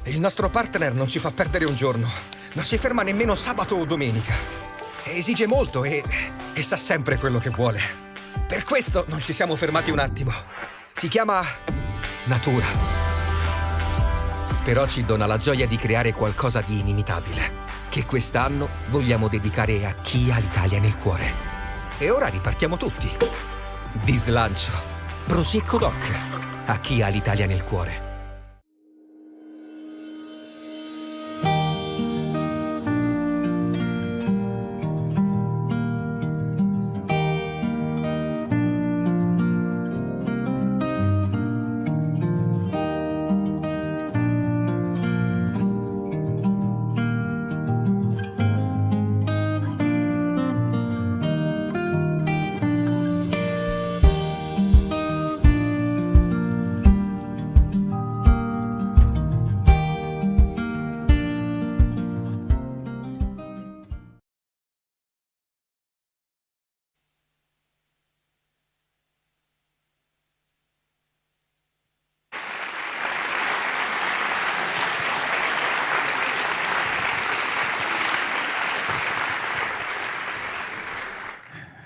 Il nostro partner non ci fa perdere un giorno. Non si ferma nemmeno sabato o domenica. Esige molto e sa sempre quello che vuole. Per questo non ci siamo fermati un attimo. Si chiama natura. Però ci dona la gioia di creare qualcosa di inimitabile, che quest'anno vogliamo dedicare a chi ha l'Italia nel cuore. E ora ripartiamo tutti. Di slancio. Prosecco Doc. A chi ha l'Italia nel cuore.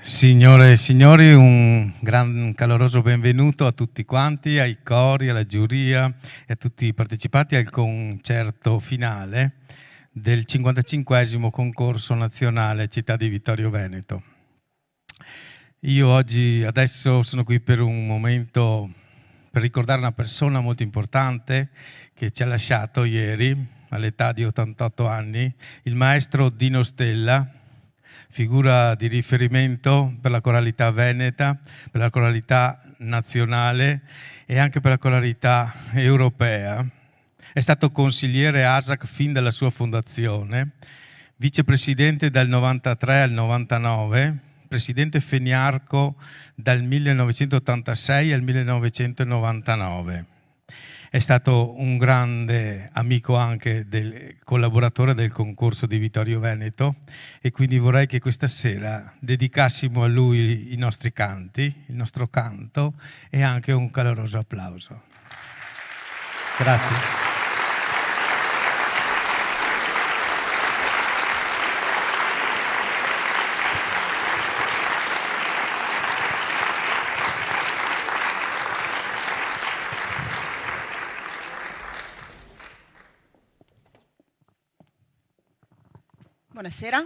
Signore e signori, un gran caloroso benvenuto a tutti quanti, ai cori, alla giuria e a tutti i partecipanti al concerto finale del 55esimo concorso nazionale Città di Vittorio Veneto. Io adesso sono qui per un momento per ricordare una persona molto importante che ci ha lasciato ieri all'età di 88 anni, il maestro Dino Stella, figura di riferimento per la coralità veneta, per la coralità nazionale e anche per la coralità europea. È stato consigliere ASAC fin dalla sua fondazione, vicepresidente dal 93 al 99, presidente Feniarco dal 1986 al 1999. È stato un grande amico anche del collaboratore del concorso di Vittorio Veneto e quindi vorrei che questa sera dedicassimo a lui i nostri canti, il nostro canto e anche un caloroso applauso. Grazie. Buonasera.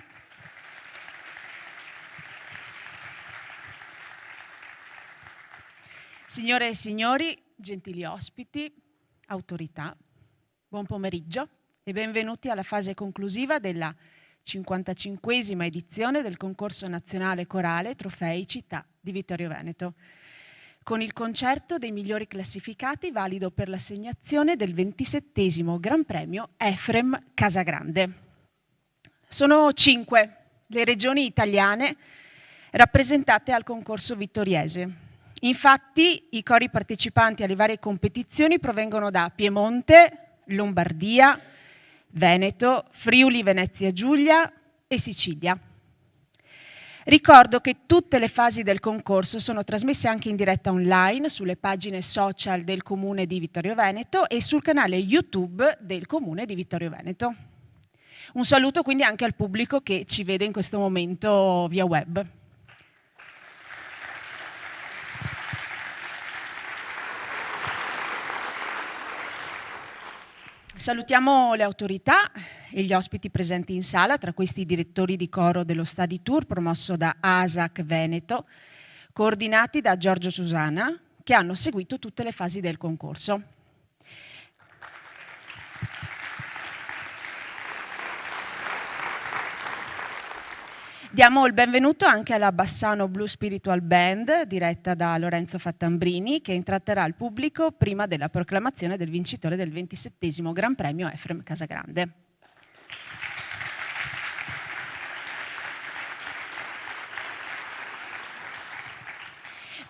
Signore e signori, gentili ospiti, autorità, buon pomeriggio e benvenuti alla fase conclusiva della 55esima edizione del concorso nazionale corale Trofei Città di Vittorio Veneto, con il concerto dei migliori classificati valido per l'assegnazione del 27esimo Gran Premio Efrem Casagrande. Sono 5 le regioni italiane rappresentate al concorso vittoriese. Infatti i cori partecipanti alle varie competizioni provengono da Piemonte, Lombardia, Veneto, Friuli Venezia Giulia e Sicilia. Ricordo che tutte le fasi del concorso sono trasmesse anche in diretta online sulle pagine social del Comune di Vittorio Veneto e sul canale YouTube del Comune di Vittorio Veneto. Un saluto quindi anche al pubblico che ci vede in questo momento via web. Salutiamo le autorità e gli ospiti presenti in sala, tra questi i direttori di coro dello Study Tour promosso da ASAC Veneto, coordinati da Giorgio Ciusana, che hanno seguito tutte le fasi del concorso. Diamo il benvenuto anche alla Bassano Blue Spiritual Band, diretta da Lorenzo Fattambrini, che intratterrà il pubblico prima della proclamazione del vincitore del 27esimo Gran Premio Efrem Casagrande.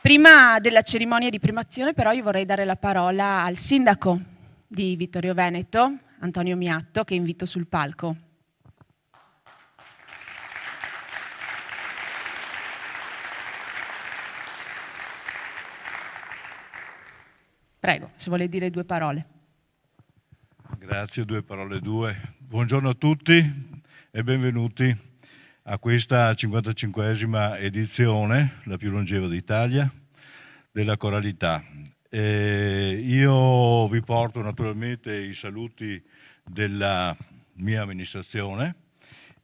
Prima della cerimonia di primazione, però, io vorrei dare la parola al sindaco di Vittorio Veneto, Antonio Miatto, che invito sul palco. Prego, se vuole dire 2 parole. Grazie, 2 parole 2. Buongiorno a tutti e benvenuti a questa 55esima edizione, la più longeva d'Italia, della coralità. Io vi porto naturalmente i saluti della mia amministrazione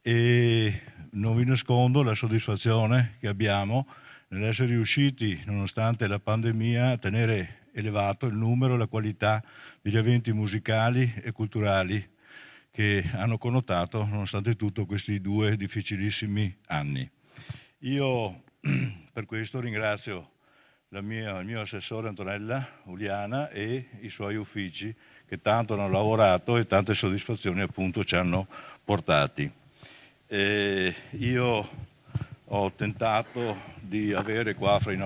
e non vi nascondo la soddisfazione che abbiamo nell'essere riusciti, nonostante la pandemia, a tenere elevato il numero e la qualità degli eventi musicali e culturali che hanno connotato, nonostante tutto, questi 2 difficilissimi anni. Io per questo ringrazio il mio assessore Antonella Uliana e i suoi uffici che tanto hanno lavorato e tante soddisfazioni appunto ci hanno portati. Io ho tentato di avere qua fra i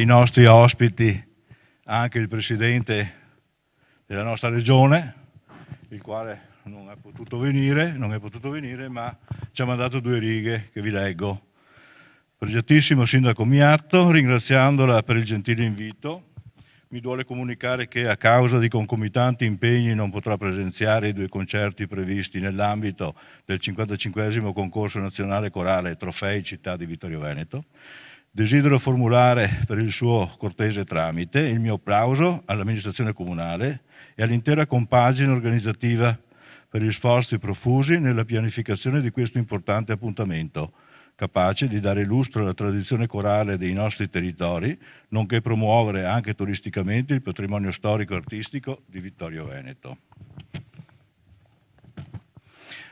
nostri ospiti anche il presidente della nostra regione, il quale non è potuto venire, ma ci ha mandato 2 righe che vi leggo. Pregiatissimo sindaco Miatto, ringraziandola per il gentile invito, mi duole comunicare che a causa di concomitanti impegni non potrà presenziare i 2 concerti previsti nell'ambito del 55esimo concorso nazionale corale Trofei Città di Vittorio Veneto. Desidero formulare per il suo cortese tramite il mio applauso all'amministrazione comunale e all'intera compagine organizzativa per gli sforzi profusi nella pianificazione di questo importante appuntamento, capace di dare lustro alla tradizione corale dei nostri territori, nonché promuovere anche turisticamente il patrimonio storico-artistico di Vittorio Veneto.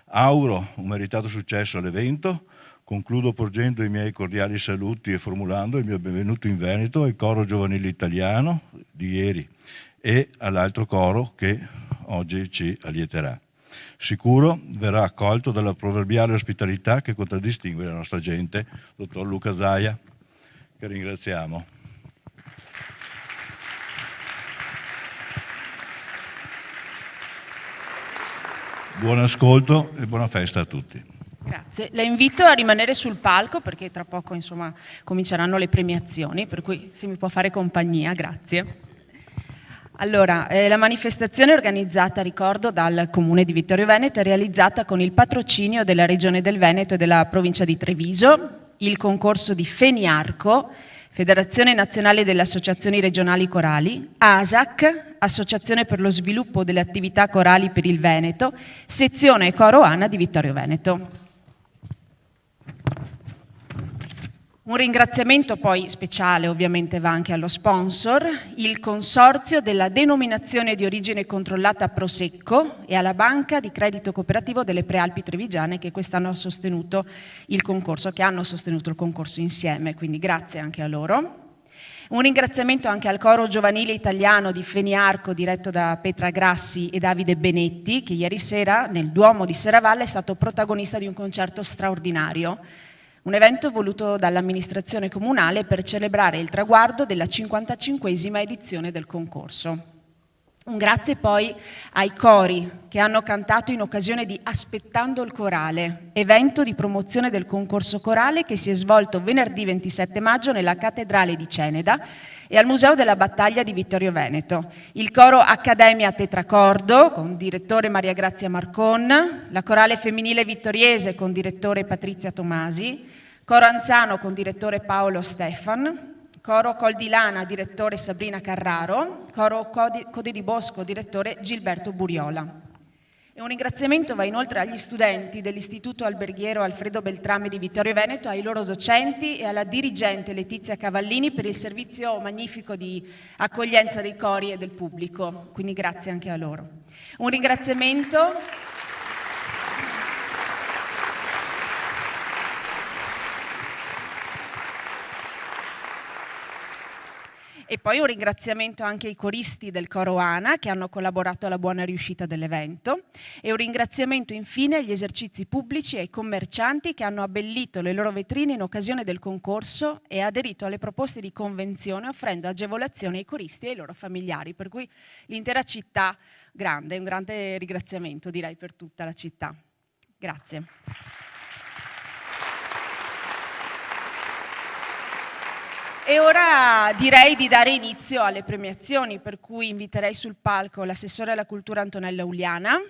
Auguro un meritato successo all'evento. Concludo porgendo i miei cordiali saluti e formulando il mio benvenuto in Veneto al coro giovanile italiano di ieri e all'altro coro che oggi ci allieterà. Sicuro verrà accolto dalla proverbiale ospitalità che contraddistingue la nostra gente, dottor Luca Zaia, che ringraziamo. Buon ascolto e buona festa a tutti. Grazie. La invito a rimanere sul palco perché tra poco insomma cominceranno le premiazioni, per cui se mi può fare compagnia, grazie. Allora, la manifestazione organizzata, ricordo, dal Comune di Vittorio Veneto è realizzata con il patrocinio della Regione del Veneto e della Provincia di Treviso, il concorso di Feniarco, Federazione Nazionale delle Associazioni Regionali Corali, ASAC, Associazione per lo Sviluppo delle Attività Corali per il Veneto, Sezione Coro ANA di Vittorio Veneto. Un ringraziamento poi speciale ovviamente va anche allo sponsor, il Consorzio della Denominazione di Origine Controllata Prosecco e alla Banca di Credito Cooperativo delle Prealpi Trevigiane che quest'anno hanno sostenuto il concorso insieme, quindi grazie anche a loro. Un ringraziamento anche al Coro Giovanile Italiano di Feniarco diretto da Petra Grassi e Davide Benetti che ieri sera nel Duomo di Serravalle è stato protagonista di un concerto straordinario. Un evento voluto dall'amministrazione comunale per celebrare il traguardo della 55esima edizione del concorso. Un grazie poi ai cori che hanno cantato in occasione di Aspettando il Corale, evento di promozione del concorso corale che si è svolto venerdì 27 maggio nella Cattedrale di Ceneda e al Museo della Battaglia di Vittorio Veneto. Il coro Accademia Tetracordo con direttore Maria Grazia Marcon, la corale femminile vittoriese con direttore Patrizia Tomasi, coro anziano con direttore Paolo Stefan, coro Col di Lana direttore Sabrina Carraro, coro Code di Bosco direttore Gilberto Buriola. E un ringraziamento va inoltre agli studenti dell'Istituto Alberghiero Alfredo Beltrame di Vittorio Veneto, ai loro docenti e alla dirigente Letizia Cavallini per il servizio magnifico di accoglienza dei cori e del pubblico, quindi grazie anche a loro. Un ringraziamento e poi un ringraziamento anche ai coristi del Coro ANA che hanno collaborato alla buona riuscita dell'evento e un ringraziamento infine agli esercizi pubblici e ai commercianti che hanno abbellito le loro vetrine in occasione del concorso e aderito alle proposte di convenzione offrendo agevolazioni ai coristi e ai loro familiari, per cui l'intera città un grande ringraziamento direi per tutta la città. Grazie. E ora direi di dare inizio alle premiazioni, per cui inviterei sul palco l'assessore alla cultura Antonella Uliana,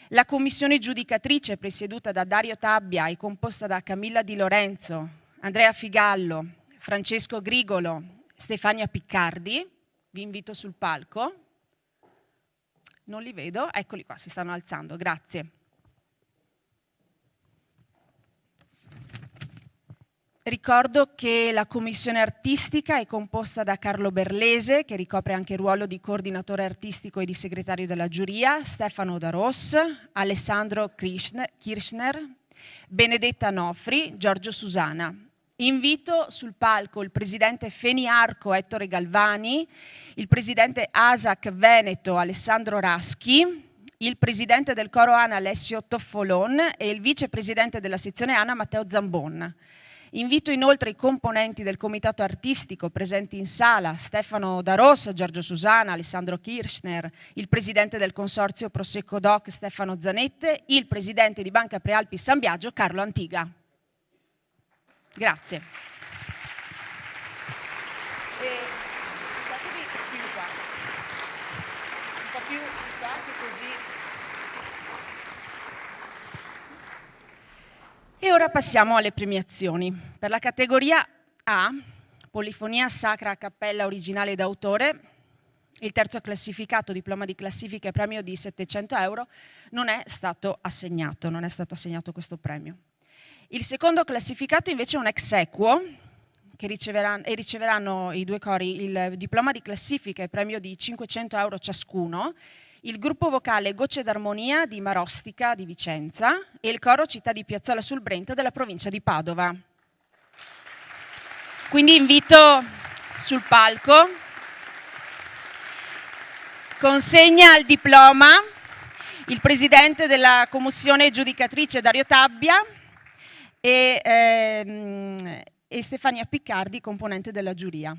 la commissione giudicatrice presieduta da Dario Tabbia e composta da Camilla Di Lorenzo, Andrea Figallo, Francesco Grigolo, Stefania Piccardi. Vi invito sul palco. Non li vedo, eccoli qua, si stanno alzando, grazie. Ricordo che la commissione artistica è composta da Carlo Berlese, che ricopre anche il ruolo di coordinatore artistico e di segretario della giuria, Stefano Daros, Alessandro Kirchner, Benedetta Nofri, Giorgio Susana. Invito sul palco il presidente Feniarco Ettore Galvani, il presidente ASAC Veneto Alessandro Raschi, il presidente del Coro ANA Alessio Toffolon e il vicepresidente della sezione ANA Matteo Zambon. Invito inoltre i componenti del comitato artistico presenti in sala, Stefano Daros, Giorgio Susana, Alessandro Kirchner, il presidente del consorzio Prosecco Doc Stefano Zanette, il presidente di Banca Prealpi San Biagio Carlo Antiga. Grazie. Statevi più qua. Un po' più qua che così. E ora passiamo alle premiazioni. Per la categoria A, Polifonia Sacra a Cappella originale d'autore, il terzo classificato, diploma di classifica e premio di 700 euro, non è stato assegnato questo premio. Il secondo classificato invece è un ex equo, che riceveranno i due cori il diploma di classifica e premio di 500 euro ciascuno, il gruppo vocale Gocce d'Armonia di Marostica di Vicenza e il coro Città di Piazzola sul Brenta della provincia di Padova. Quindi invito sul palco, consegna il diploma il presidente della commissione giudicatrice Dario Tabbia e Stefania Piccardi, componente della giuria.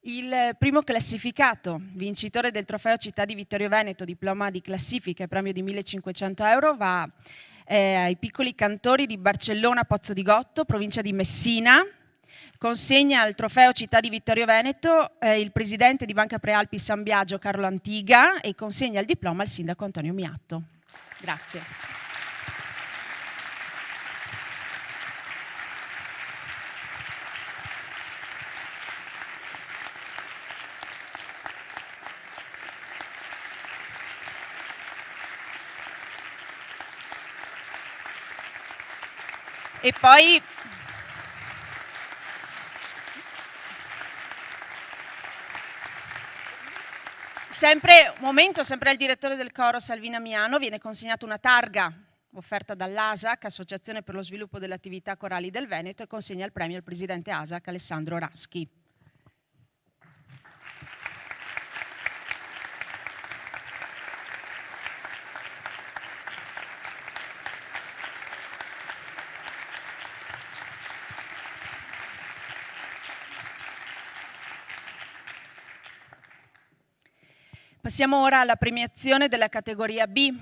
Il primo classificato, vincitore del trofeo Città di Vittorio Veneto, diploma di classifica e premio di 1.500 euro, va ai piccoli cantori di Barcellona Pozzo di Gotto, provincia di Messina. Consegna il trofeo Città di Vittorio Veneto il presidente di Banca Prealpi San Biagio Carlo Antiga e consegna il diploma al sindaco Antonio Miatto. Grazie. E poi sempre al direttore del coro Salvina Miano viene consegnata una targa offerta dall'ASAC, Associazione per lo sviluppo delle attività corali del Veneto, e consegna il premio al presidente ASAC Alessandro Raschi. Passiamo ora alla premiazione della categoria B,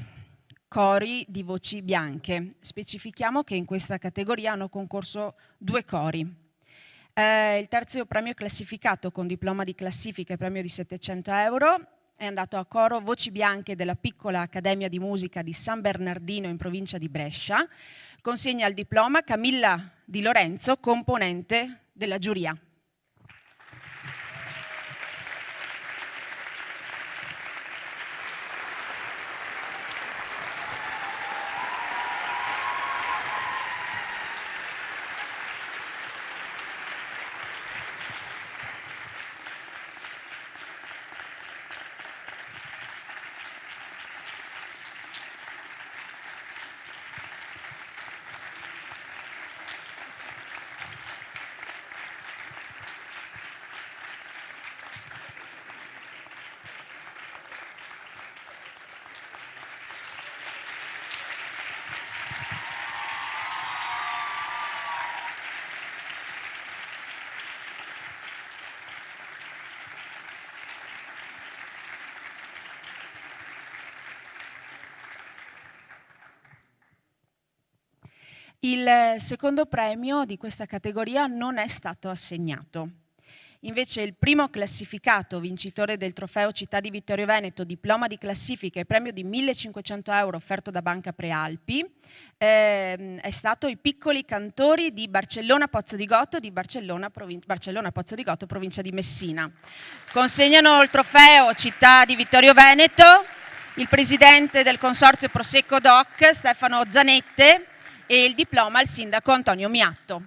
cori di voci bianche. Specifichiamo che in questa categoria hanno concorso 2 cori. Il terzo premio classificato con diploma di classifica e premio di 700 euro è andato a coro Voci Bianche della piccola Accademia di Musica di San Bernardino in provincia di Brescia. Consegna il diploma Camilla Di Lorenzo, componente della giuria. Il secondo premio di questa categoria non è stato assegnato. Invece il primo classificato, vincitore del trofeo Città di Vittorio Veneto, diploma di classifica e premio di 1.500 euro offerto da Banca Prealpi, è stato i piccoli cantori di Barcellona Pozzo di Gotto, Pozzo di Gotto, provincia di Messina. Consegnano il trofeo Città di Vittorio Veneto il presidente del consorzio Prosecco Doc, Stefano Zanette, e il diploma al sindaco Antonio Miatto.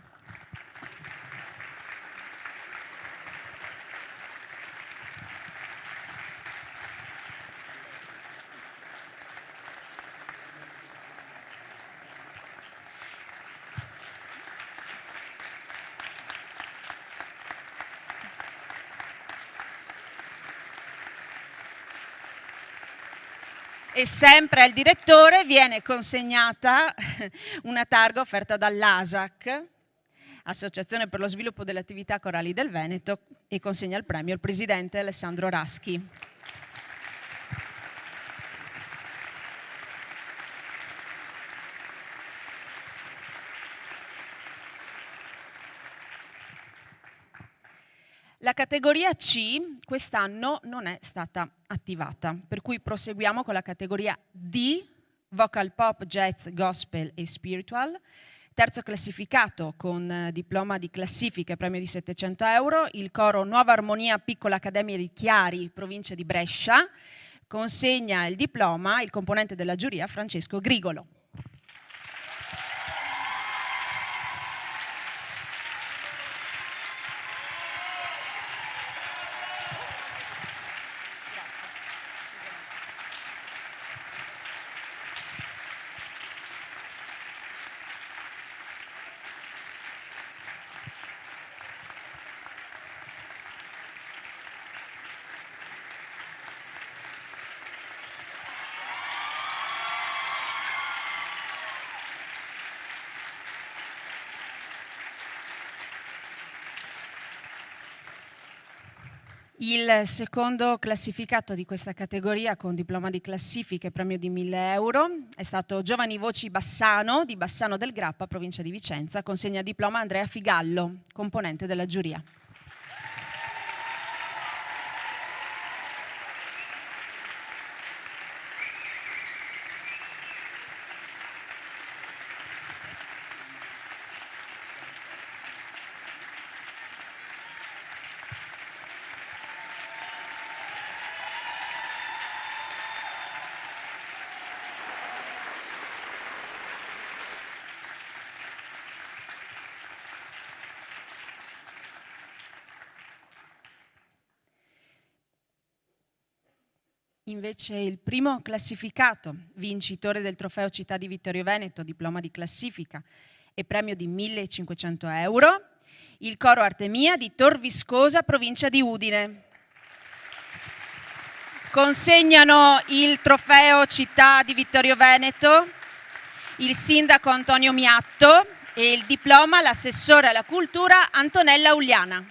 E sempre al direttore viene consegnata una targa offerta dall'ASAC, Associazione per lo sviluppo delle attività corali del Veneto, e consegna il premio al presidente Alessandro Raschi. La categoria C quest'anno non è stata attivata, per cui proseguiamo con la categoria D, Vocal Pop, Jazz, Gospel e Spiritual. Terzo classificato con diploma di classifica e premio di 700 euro, il coro Nuova Armonia Piccola Accademia di Chiari, provincia di Brescia. Consegna il diploma il componente della giuria Francesco Grigolo. Il secondo classificato di questa categoria con diploma di classifica e premio di 1.000 euro è stato Giovani Voci Bassano di Bassano del Grappa, provincia di Vicenza. Consegna diploma Andrea Figallo, componente della giuria. Invece il primo classificato, vincitore del trofeo Città di Vittorio Veneto, diploma di classifica e premio di 1.500 euro, il coro Artemia di Tor Viscosa, provincia di Udine. Consegnano il trofeo Città di Vittorio Veneto il sindaco Antonio Miatto e il diploma l'assessore alla cultura Antonella Uliana.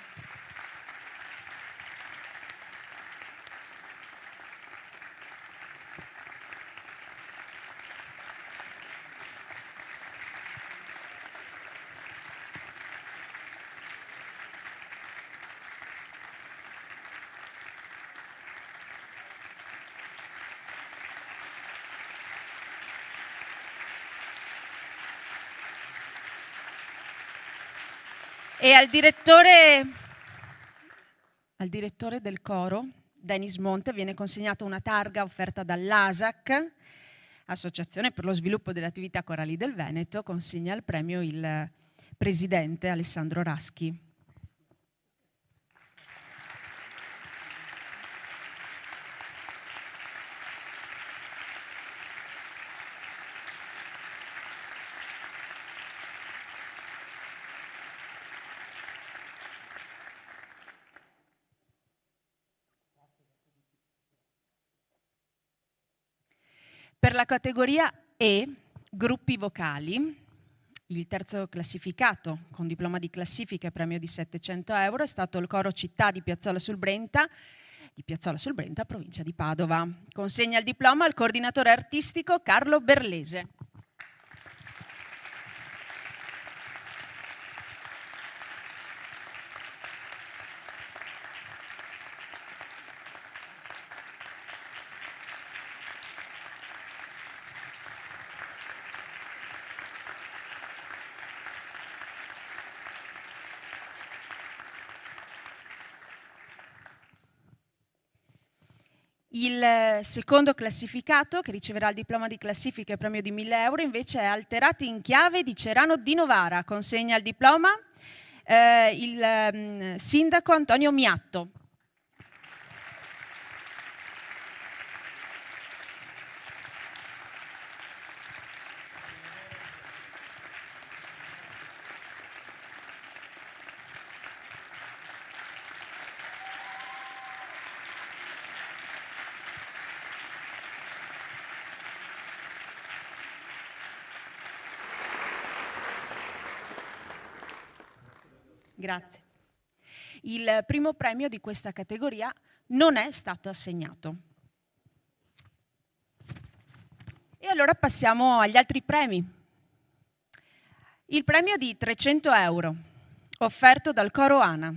E al direttore del coro, Denis Monte, viene consegnata una targa offerta dall'ASAC, Associazione per lo sviluppo delle attività corali del Veneto. Consegna il premio il presidente Alessandro Raschi. Per la categoria E, gruppi vocali, il terzo classificato con diploma di classifica e premio di 700 euro è stato il coro Città di Piazzola sul Brenta, provincia di Padova. Consegna il diploma al coordinatore artistico Carlo Berlese. Il secondo classificato, che riceverà il diploma di classifica e premio di 1.000 euro, invece è Alterati in Chiave di Cerano di Novara. Consegna il diploma il sindaco Antonio Miatto. Grazie. Il primo premio di questa categoria non è stato assegnato. E allora passiamo agli altri premi. Il premio di 300 euro, offerto dal coro ANA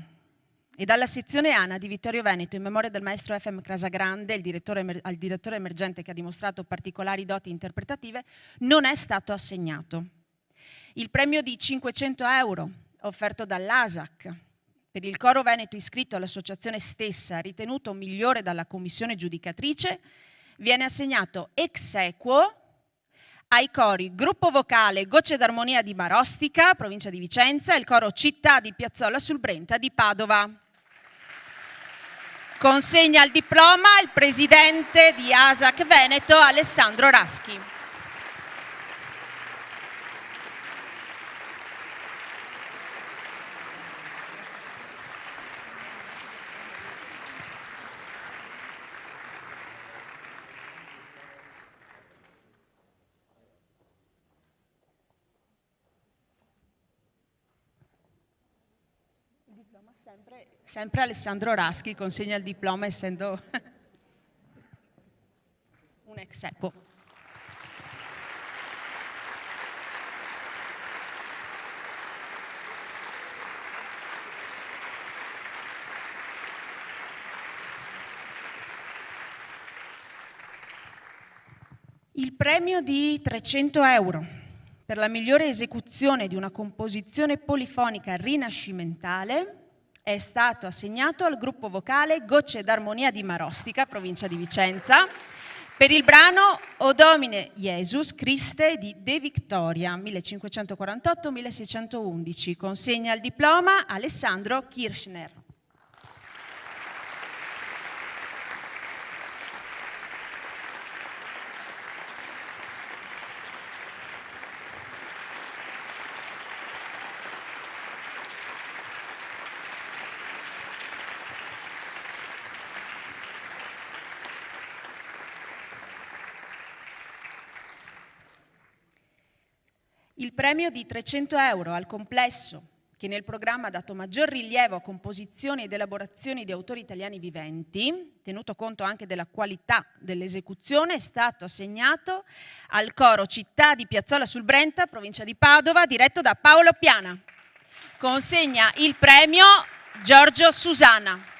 e dalla sezione ANA di Vittorio Veneto in memoria del maestro F.M. Casagrande, al direttore emergente che ha dimostrato particolari doti interpretative, non è stato assegnato. Il premio di 500 euro, offerto dall'ASAC per il coro veneto iscritto all'associazione stessa, ritenuto migliore dalla commissione giudicatrice, viene assegnato ex aequo ai cori Gruppo Vocale Gocce d'Armonia di Marostica, provincia di Vicenza, e il coro Città di Piazzola sul Brenta di Padova. Consegna il diploma il presidente di ASAC Veneto, Alessandro Raschi. diploma sempre Alessandro Raschi consegna il diploma, essendo un ex EPO. Il premio di 300 euro per la migliore esecuzione di una composizione polifonica rinascimentale è stato assegnato al gruppo vocale Gocce d'Armonia di Marostica, provincia di Vicenza, per il brano O Domine Jesus Christe di De Victoria, 1548-1611. Consegna il diploma Alessandro Kirchner. Il premio di 300 euro al complesso, che nel programma ha dato maggior rilievo a composizioni ed elaborazioni di autori italiani viventi, tenuto conto anche della qualità dell'esecuzione, è stato assegnato al coro Città di Piazzola sul Brenta, provincia di Padova, diretto da Paolo Piana. Consegna il premio Giorgio Susana.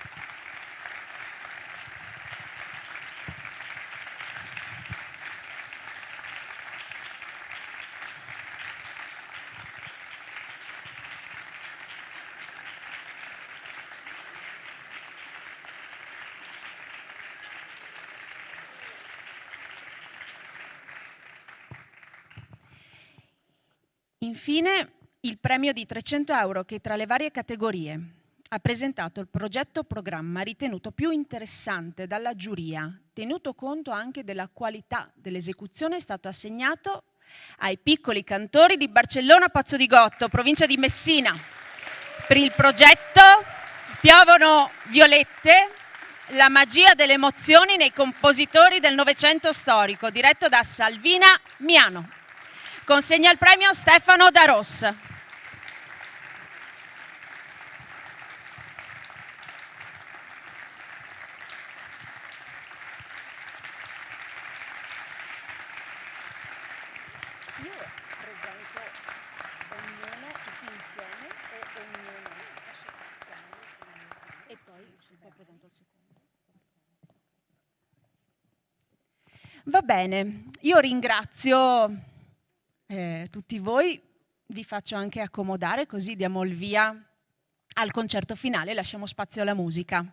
Infine, il premio di 300 euro che tra le varie categorie ha presentato il progetto programma ritenuto più interessante dalla giuria, tenuto conto anche della qualità dell'esecuzione, è stato assegnato ai piccoli cantori di Barcellona Pozzo di Gotto, provincia di Messina, per il progetto Piovono violette, la magia delle emozioni nei compositori del Novecento storico, diretto da Salvina Miano. Consegna il premio Stefano Da Rossa. Io presento ognuno tutti insieme e ognuno e poi presento il secondo. Va bene, io ringrazio tutti voi, vi faccio anche accomodare così diamo il via al concerto finale, lasciamo spazio alla musica.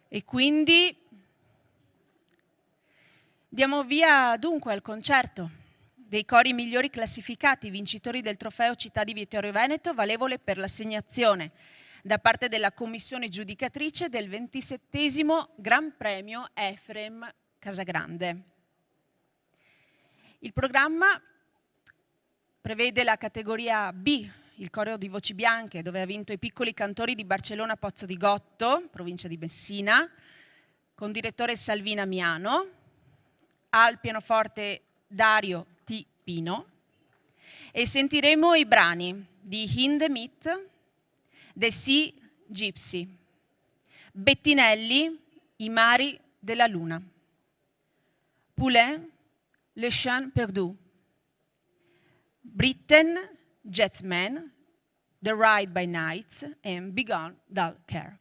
E quindi diamo via dunque al concerto dei cori migliori classificati, vincitori del trofeo Città di Vittorio Veneto, valevole per l'assegnazione da parte della commissione giudicatrice del 27° Gran Premio Efrem Casagrande. Il programma prevede la categoria B, il coro di voci bianche, dove ha vinto i piccoli cantori di Barcellona Pozzo di Gotto, provincia di Messina, con direttore Salvina Miano, al pianoforte Dario T. Pino, e sentiremo i brani di Hindemith, The Sea Gypsy, Bettinelli, I mari della luna, Poulain, Le Chant Perdu, Britten, Jetsman, The Ride by Nights e Begone Dull Care.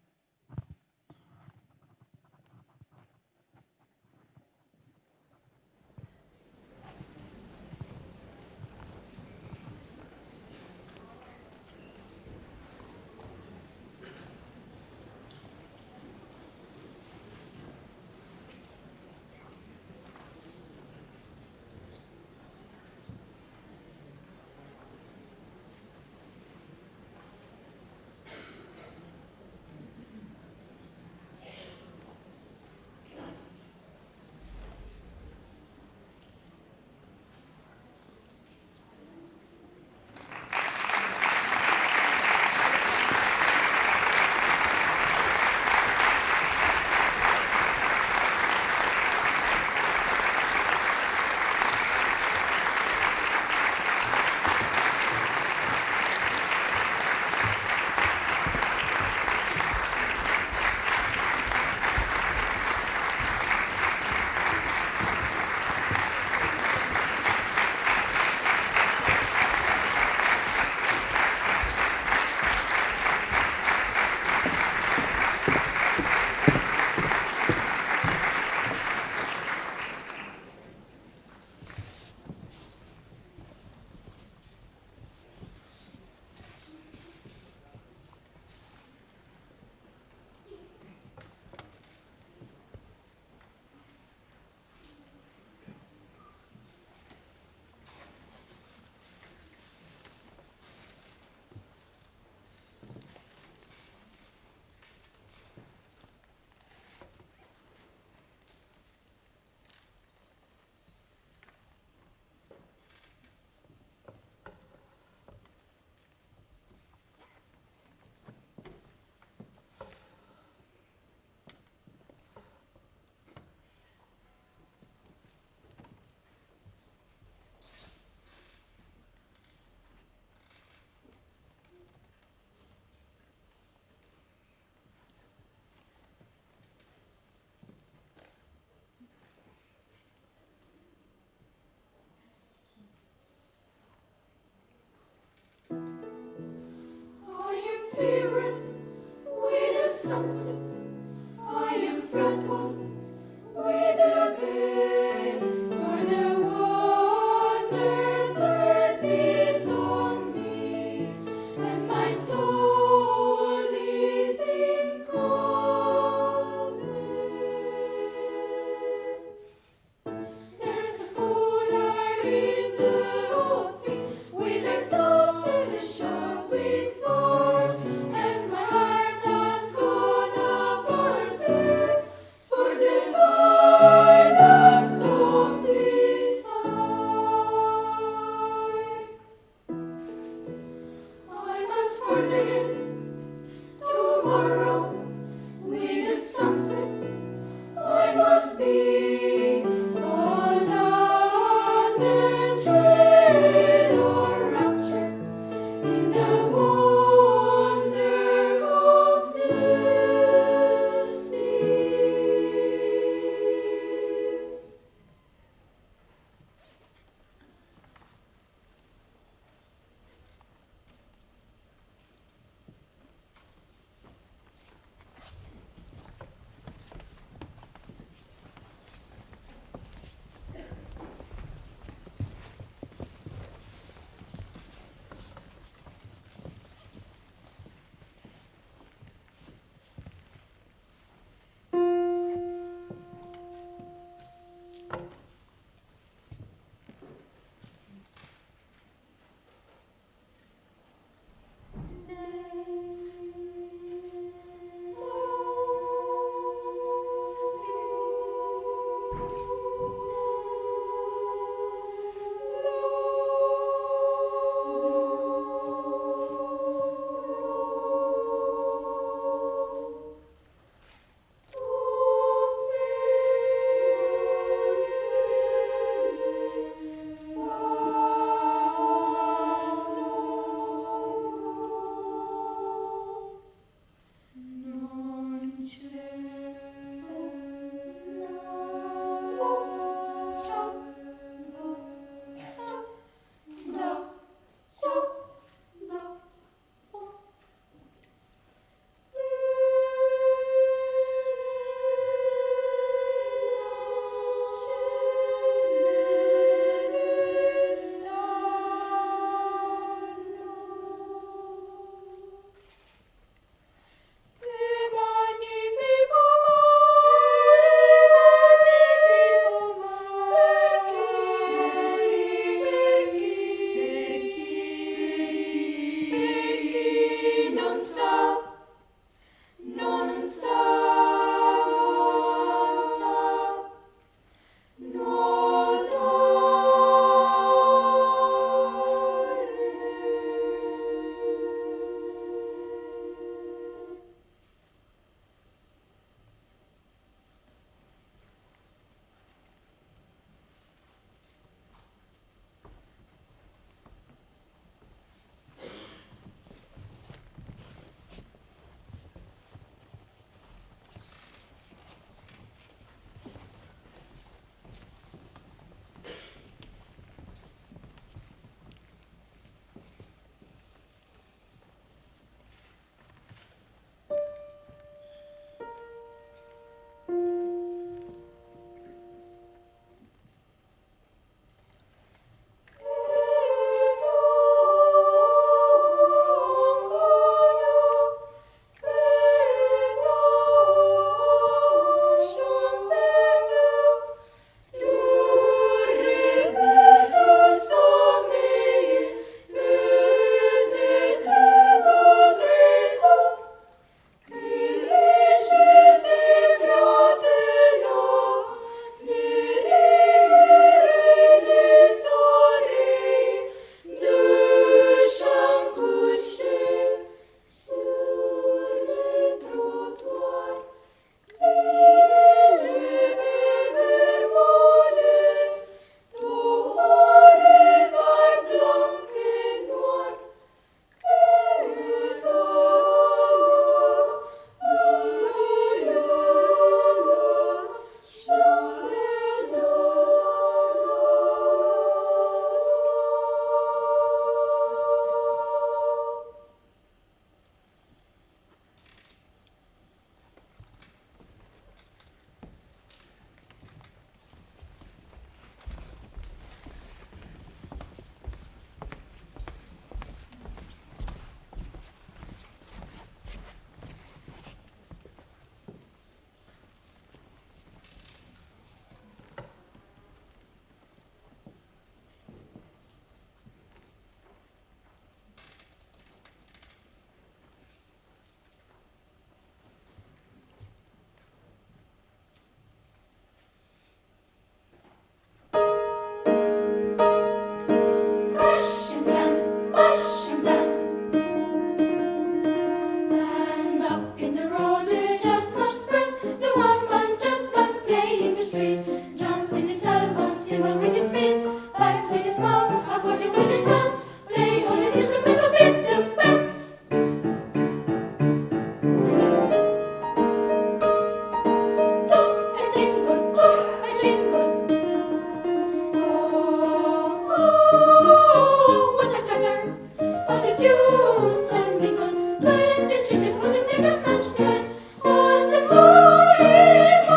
youths and mingle. 20 children would make us much noise. Was the morning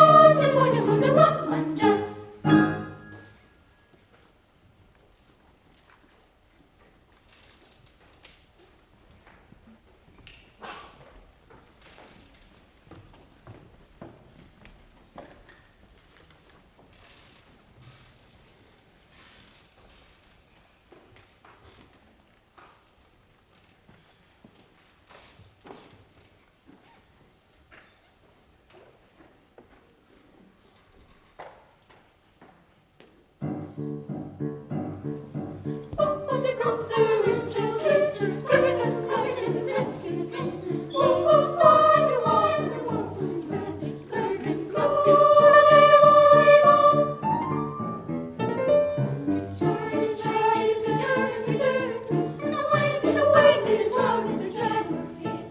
on the one-man jazz. Up on the grounds there riches, cricket and misses. Wolf of wine, where they crack and croak and all day long. With chariots with their and away this round is the shadow's feet.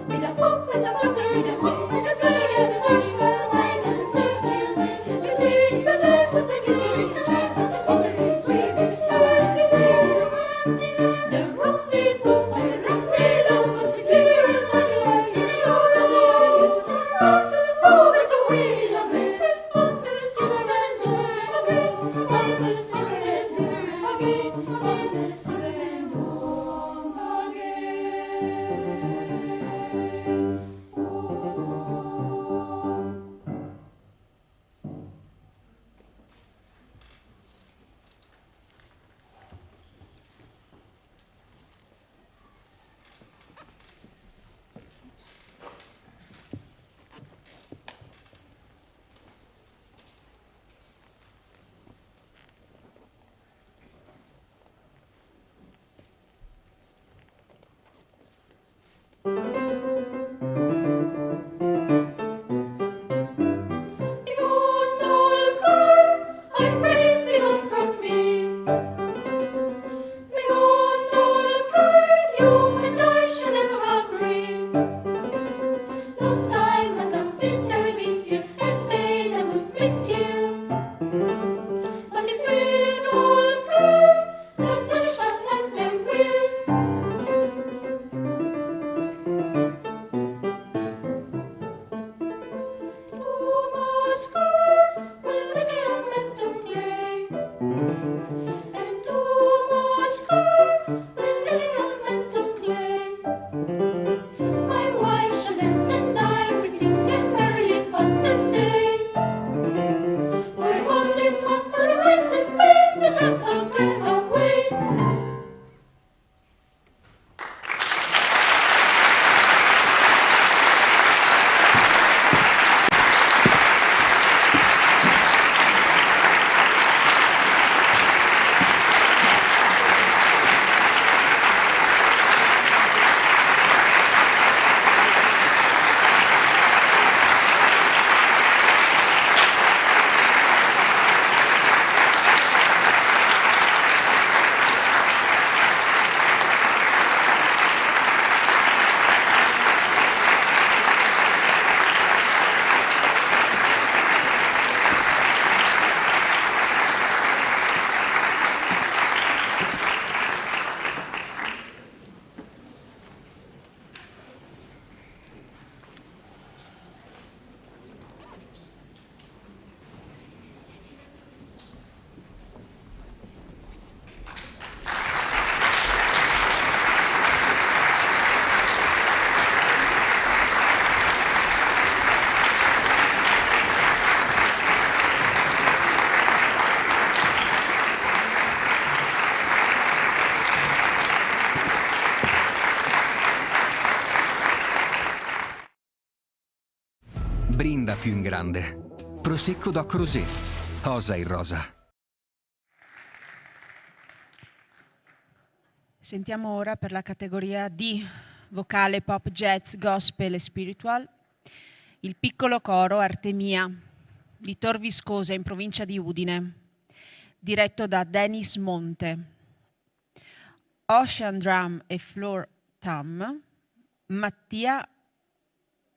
With a whoop and a flutter, and a swing, and a sway, and a searching bells, and a searching bells. You teach the bells of the kitty, the chance of the pottery sweep, and the flowers is waving around the end. The room is full, as the room is up, as the serious money lies, and the shore of the isles are round to the over to wheel a bit. Under the silver and silver and again, under the silver and silver and again, under the silver and home again. Brinda più in grande. Prosecco Doc Rosé. Osa in rosa. Sentiamo ora per la categoria D, vocale pop jazz, gospel e spiritual, il piccolo coro Artemia di Tor Viscosa in provincia di Udine, diretto da Dennis Monte. Ocean Drum e Floor Tam, Mattia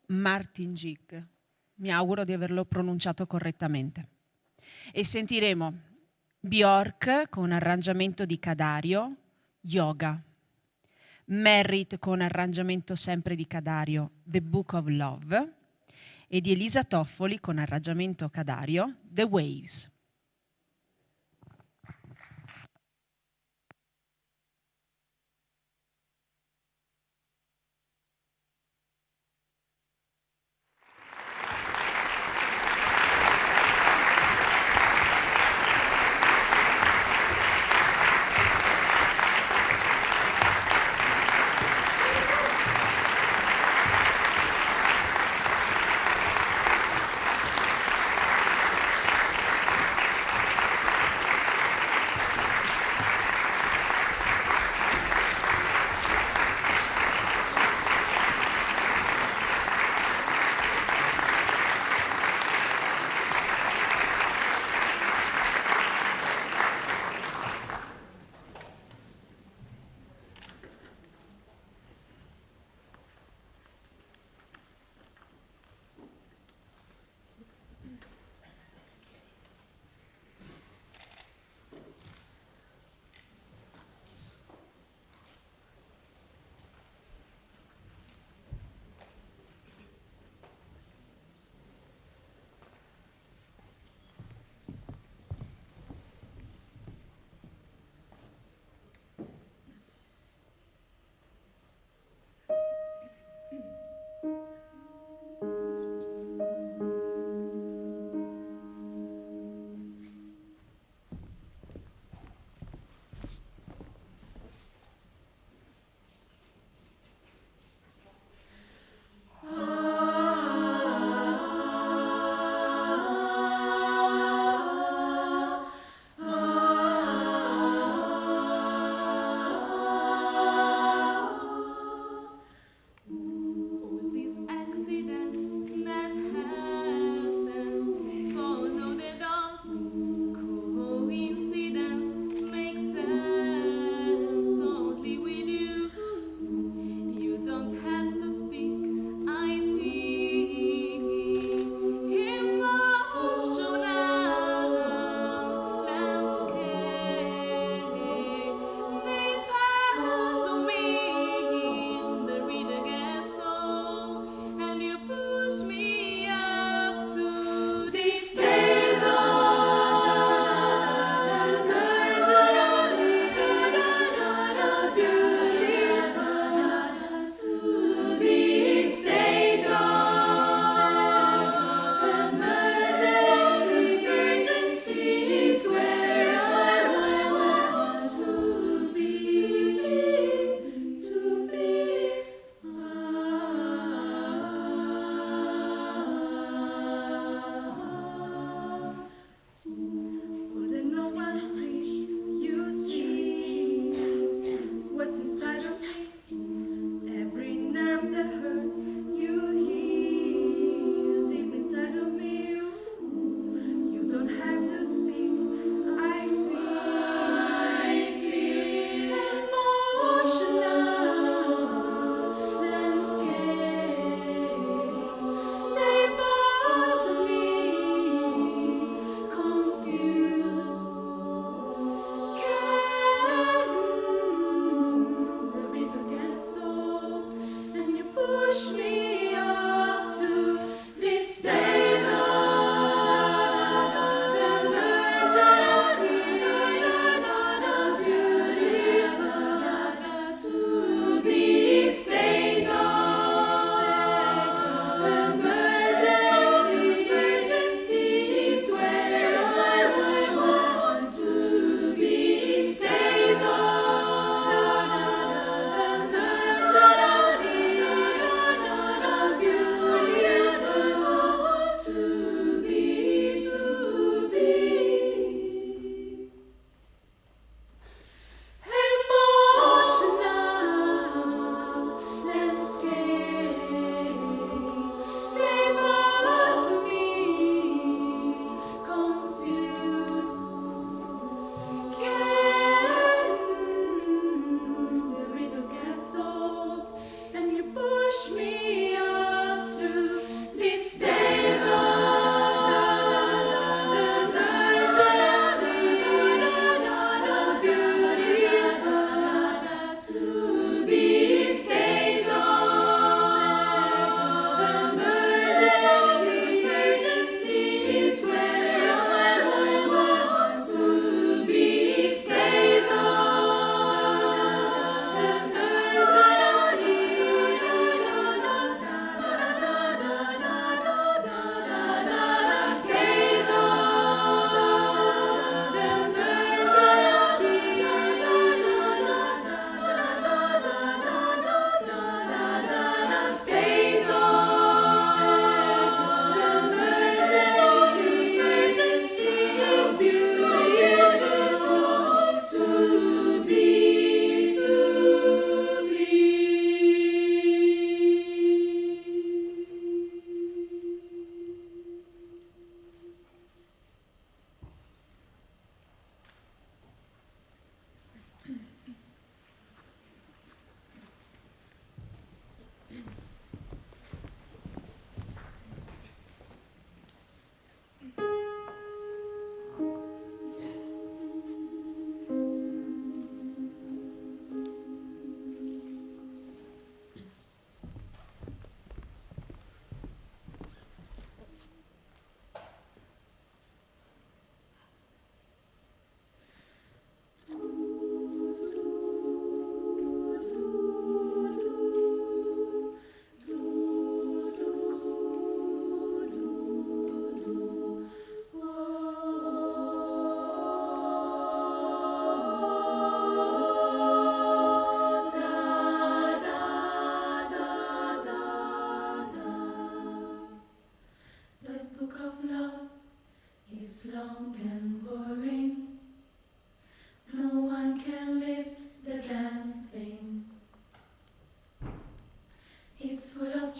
Martinjik. Mi auguro di averlo pronunciato correttamente. E sentiremo Bjork con arrangiamento di Cadario, Yoga. Merritt con arrangiamento sempre di Cadario, The Book of Love, e di Elisa Toffoli con arrangiamento Cadario, The Waves.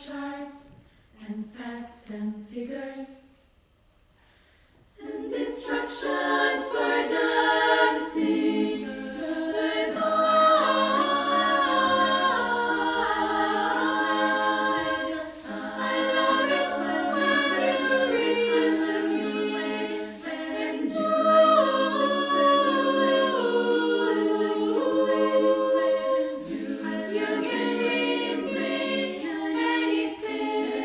charts and facts and figures and instructions for dancing. But I love it when you reach to me and you can read me anything.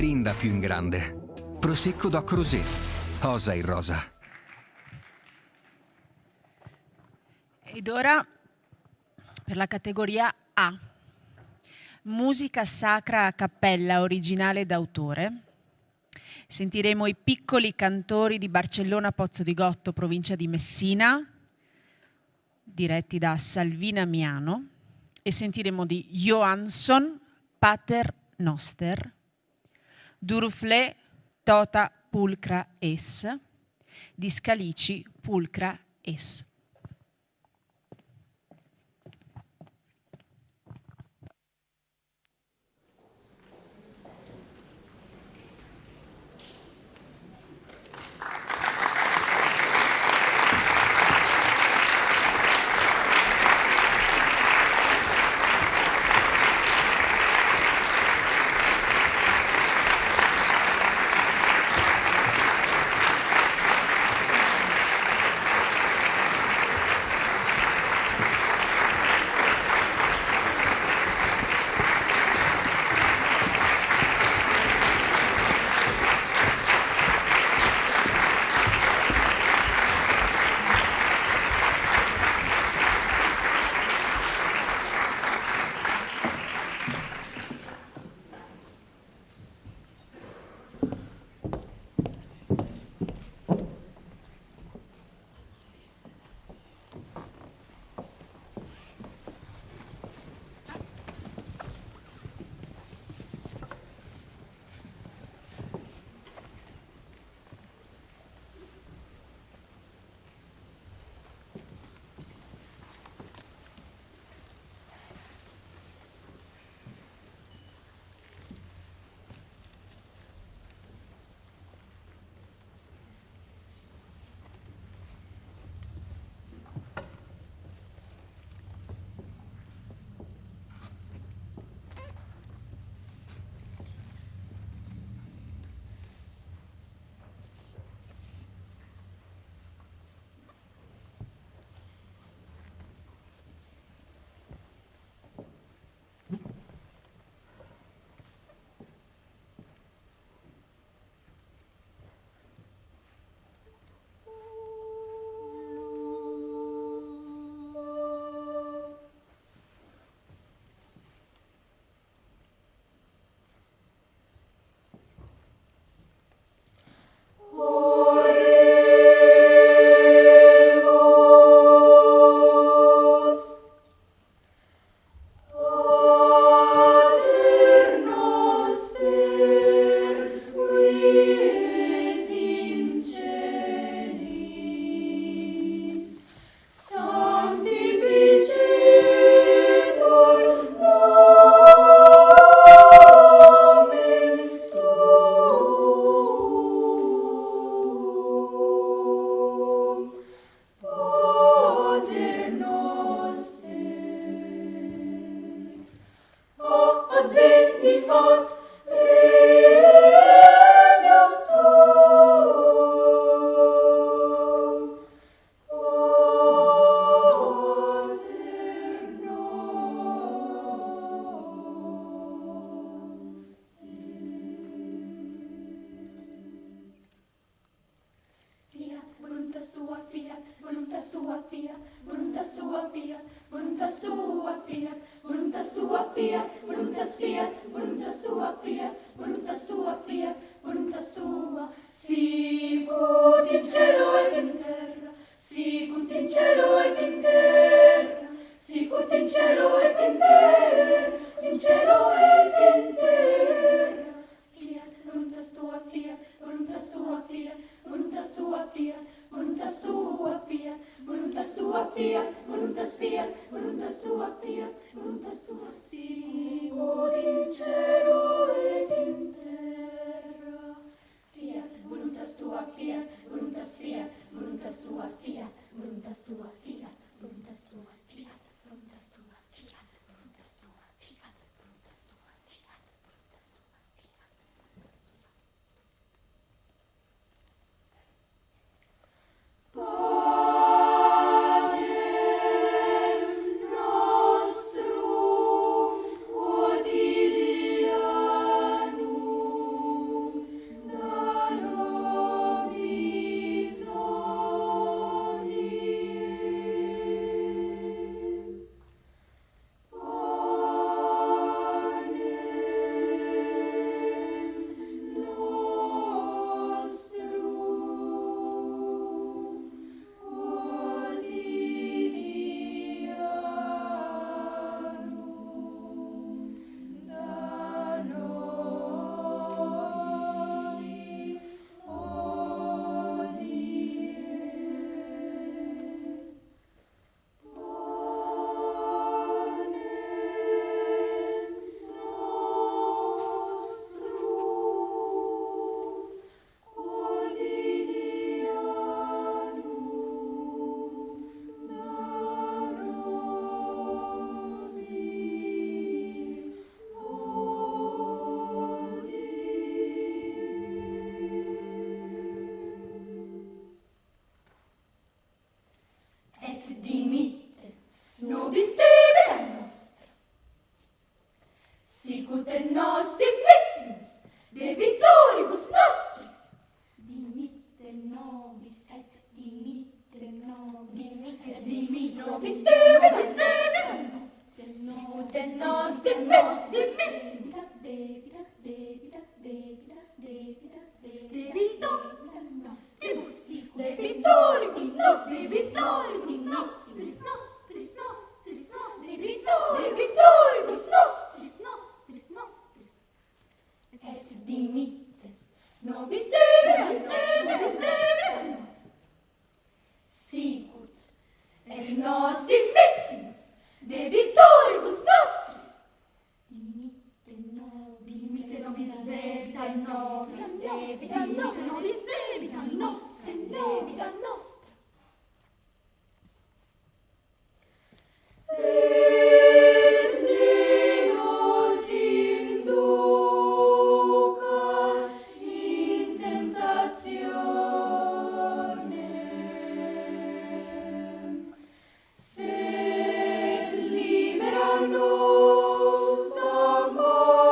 brinda più in grande. Prosecco Doc Rosé, osa in rosa. Ed ora per la categoria A, musica sacra a cappella originale d'autore. Sentiremo i Piccoli Cantori di Barcellona Pozzo di Gotto, provincia di Messina, diretti da Salvina Miano, e sentiremo di Johansson Pater Noster, Duruflé Tota Pulcra Es, di Scalici Pulcra Es. Sicut et nos dimittimus, debitoribus nostris. Dimitte nobis et dimitte nobis et dimitte nobis debitus debitus. Sicut et nos dimittimus, debita, debita, debita, debita, debita, debitor nostribus, debitoribus nostris, debitoribus nostris, nostris, nostris, nostris, debitoribus nostris, nostris, nostris, et dimitte nobis debitus debitus debitus. Sicut et nos dimittimus debitoribus nostris. Dimitte nobis debita nobis debita nobis debita nostra debita nostra. Et ne nos inducas in tentationem, sed libera nos a malo.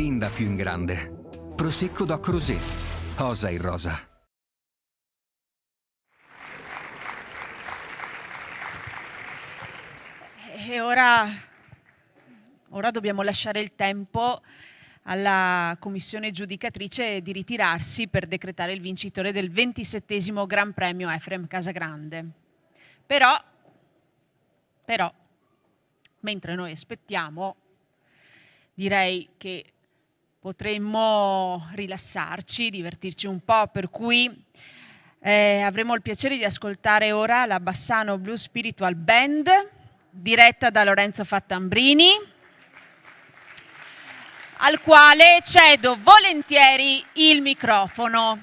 brinda più in grande. Prosecco Doc Rosé. Osa il rosa. E ora dobbiamo lasciare il tempo alla commissione giudicatrice di ritirarsi per decretare il vincitore del 27° Gran Premio Efrem Casagrande. Però, mentre noi aspettiamo, direi che potremmo rilassarci, divertirci un po', per cui avremo il piacere di ascoltare ora la Bassano Blues Spiritual Band, diretta da Lorenzo Fattambrini, al quale cedo volentieri il microfono.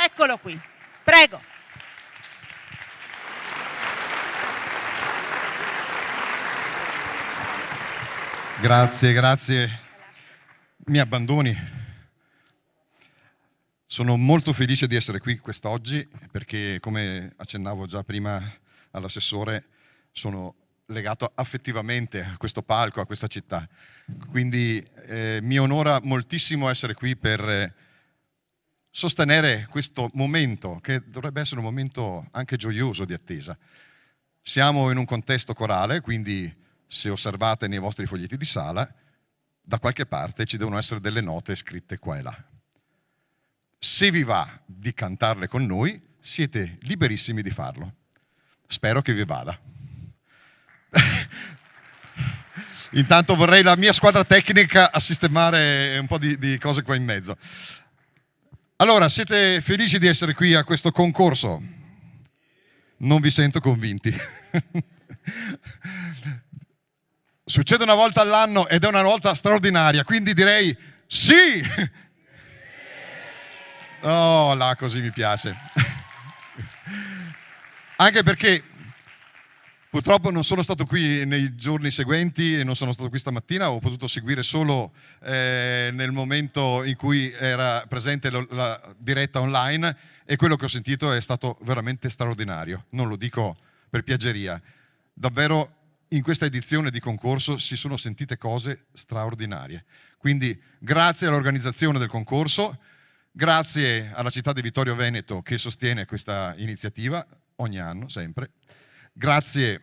Eccolo qui, prego. Grazie. Mi abbandoni. Sono molto felice di essere qui quest'oggi perché, come accennavo già prima all'assessore, sono legato affettivamente a questo palco, a questa città. Quindi mi onora moltissimo essere qui per sostenere questo momento, che dovrebbe essere un momento anche gioioso di attesa. Siamo in un contesto corale, quindi se osservate nei vostri foglietti di sala, da qualche parte ci devono essere delle note scritte qua e là. Se vi va di cantarle con noi, siete liberissimi di farlo. Spero che vi vada. Intanto vorrei la mia squadra tecnica a sistemare un po' di cose qua in mezzo. Allora, siete felici di essere qui a questo concorso? Non vi sento convinti. Succede una volta all'anno ed è una volta straordinaria, quindi direi sì! Oh, là, così mi piace. Anche perché purtroppo non sono stato qui nei giorni seguenti e non sono stato qui stamattina, ho potuto seguire solo nel momento in cui era presente la diretta online e quello che ho sentito è stato veramente straordinario. Non lo dico per piaggeria. Davvero in questa edizione di concorso si sono sentite cose straordinarie. Quindi grazie all'organizzazione del concorso, grazie alla città di Vittorio Veneto che sostiene questa iniziativa ogni anno, sempre. Grazie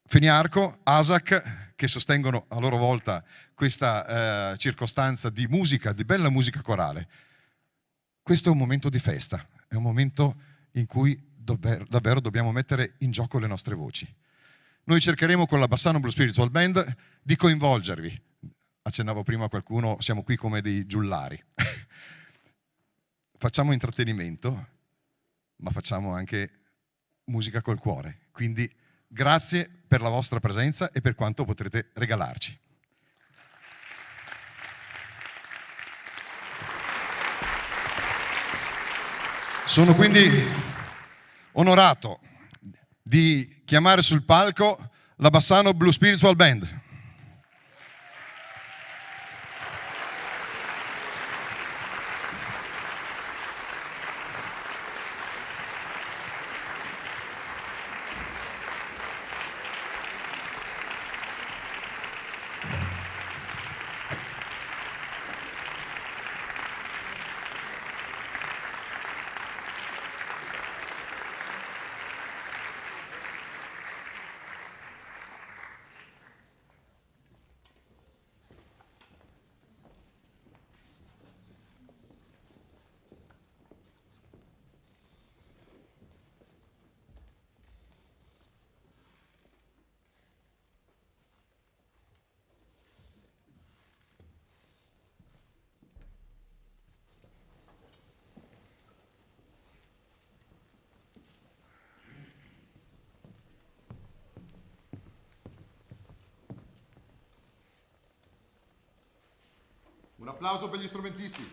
Feniarco, ASAC, che sostengono a loro volta questa circostanza di musica, di bella musica corale. Questo è un momento di festa, è un momento in cui davvero dobbiamo mettere in gioco le nostre voci. Noi cercheremo con la Bassano Blues Spiritual Band di coinvolgervi. Accennavo prima a qualcuno, siamo qui come dei giullari. Facciamo intrattenimento, ma facciamo anche musica col cuore. Quindi grazie per la vostra presenza e per quanto potrete regalarci. Sono quindi onorato di chiamare sul palco la Bassano Blues Spiritual Band. Un applauso per gli strumentisti.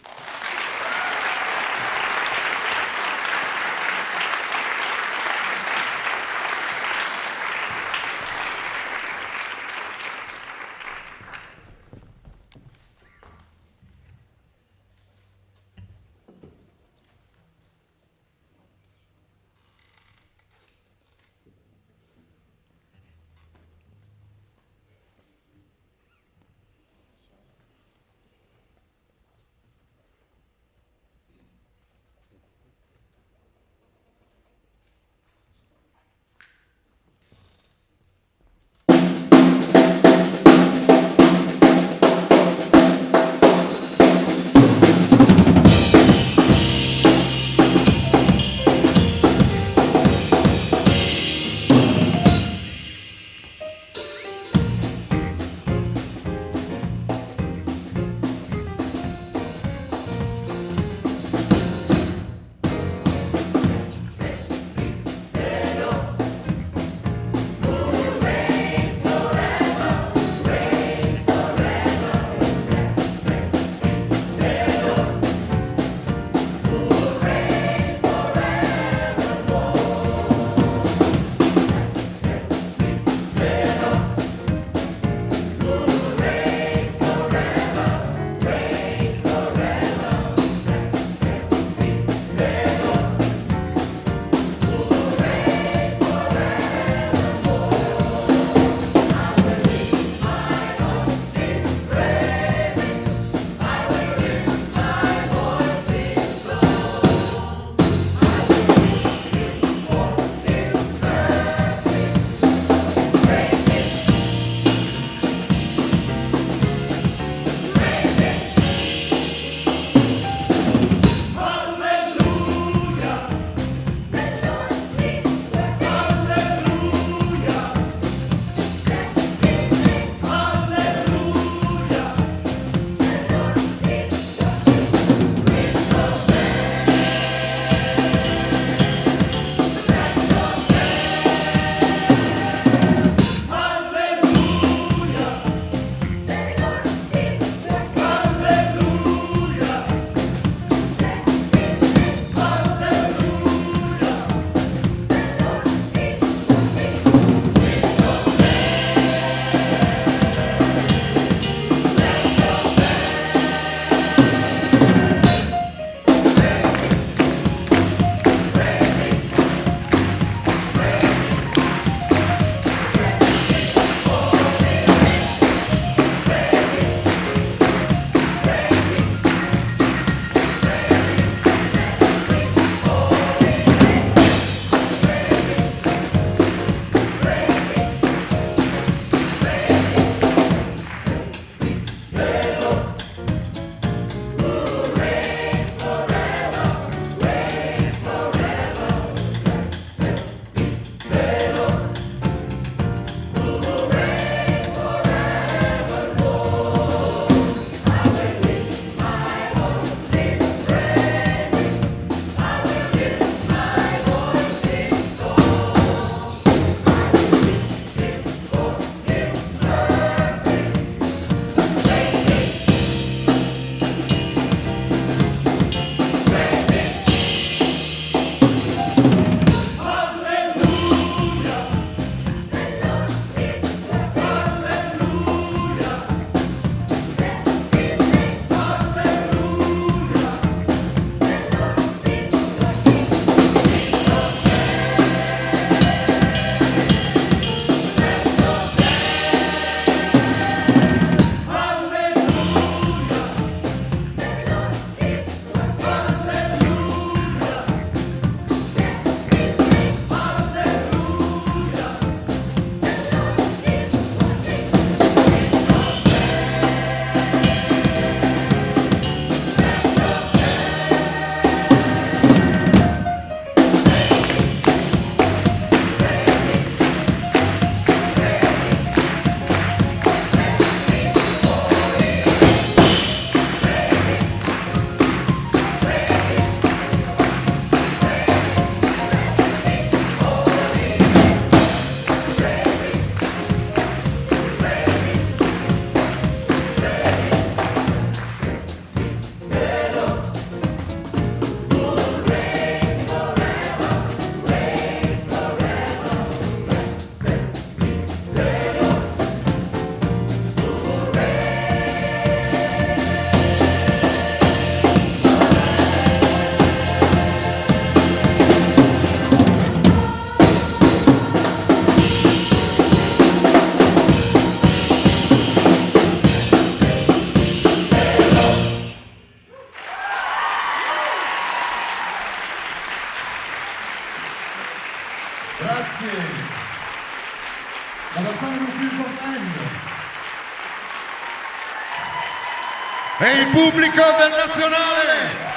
e il pubblico del Nazionale.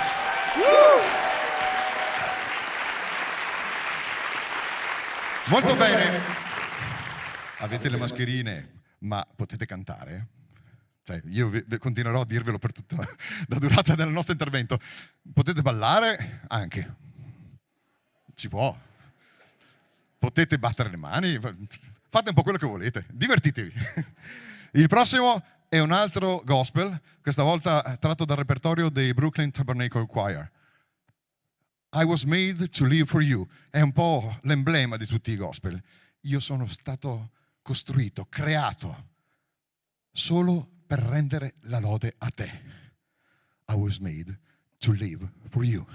Molto bene. Avete le mascherine, ma potete cantare? Cioè, io continuerò a dirvelo per tutta la durata del nostro intervento. Potete ballare? Anche. Si può. Potete battere le mani, fate un po' quello che volete, divertitevi. Il prossimo è un altro gospel, questa volta tratto dal repertorio dei Brooklyn Tabernacle Choir. I was made to live for you, è un po' l'emblema di tutti i gospel. Io sono stato costruito, creato, solo per rendere la lode a te. I was made to live for you.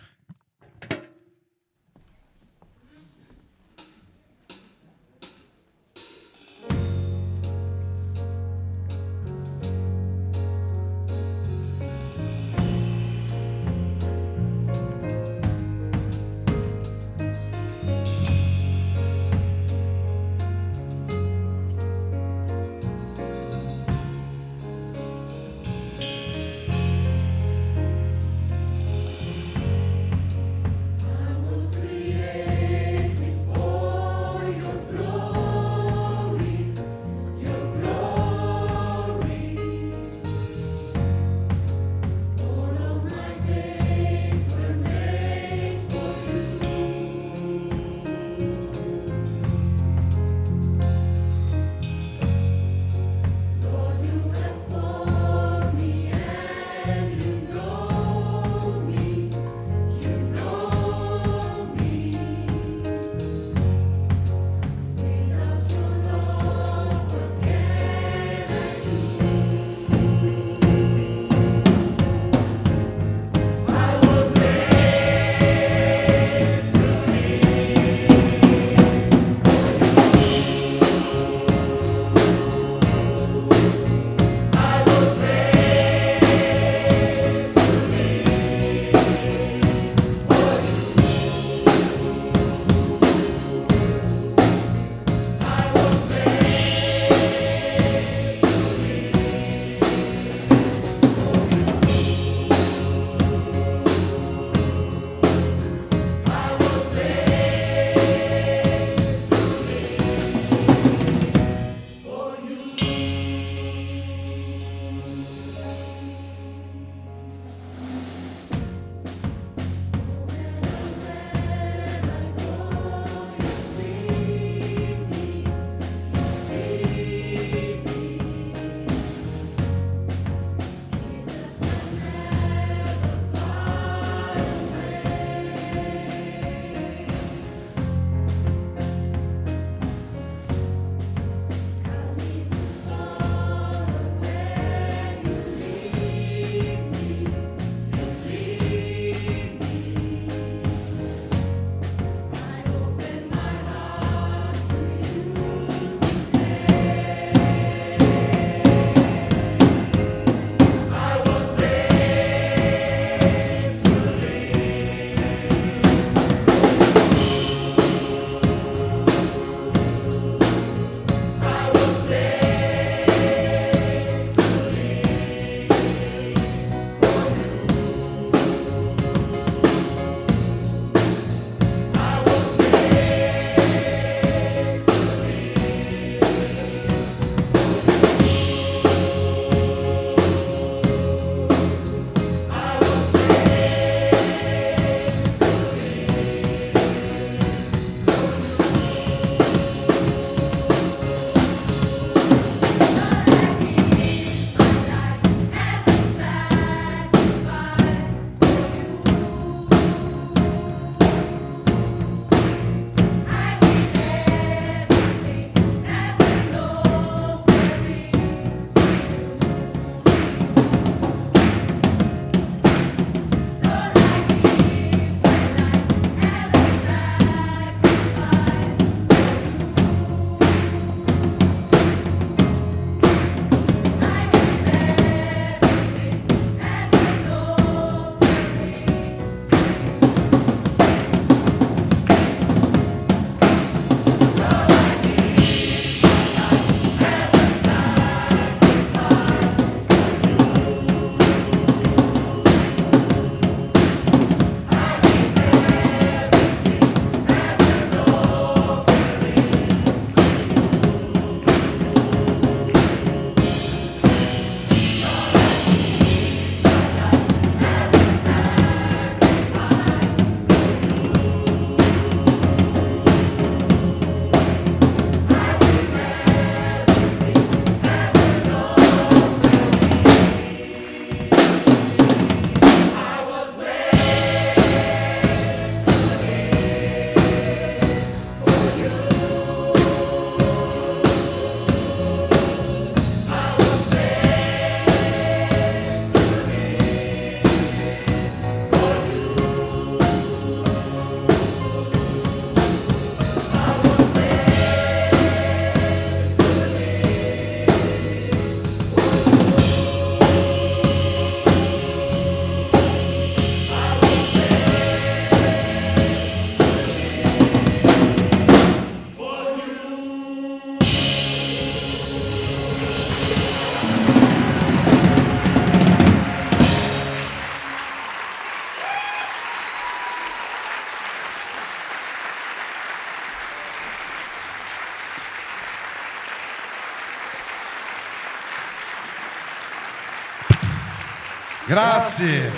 Grazie.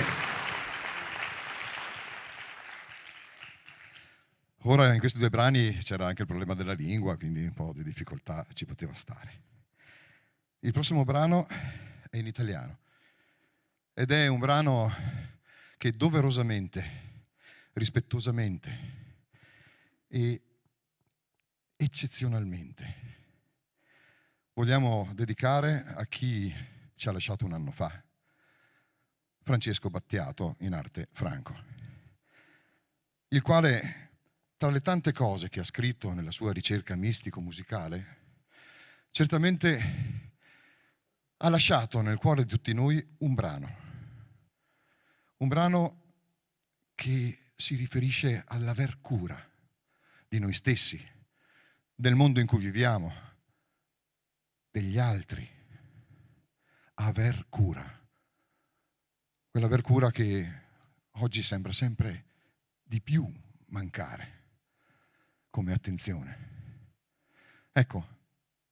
Ora in questi due brani c'era anche il problema della lingua, quindi un po' di difficoltà ci poteva stare. Il prossimo brano è in italiano ed è un brano che doverosamente, rispettosamente e eccezionalmente vogliamo dedicare a chi ci ha lasciato un anno fa, Francesco Battiato, in arte Franco, il quale, tra le tante cose che ha scritto nella sua ricerca mistico-musicale, certamente ha lasciato nel cuore di tutti noi un brano che si riferisce all'aver cura di noi stessi, del mondo in cui viviamo, degli altri. Aver cura. Quell'aver cura che oggi sembra sempre di più mancare come attenzione. Ecco,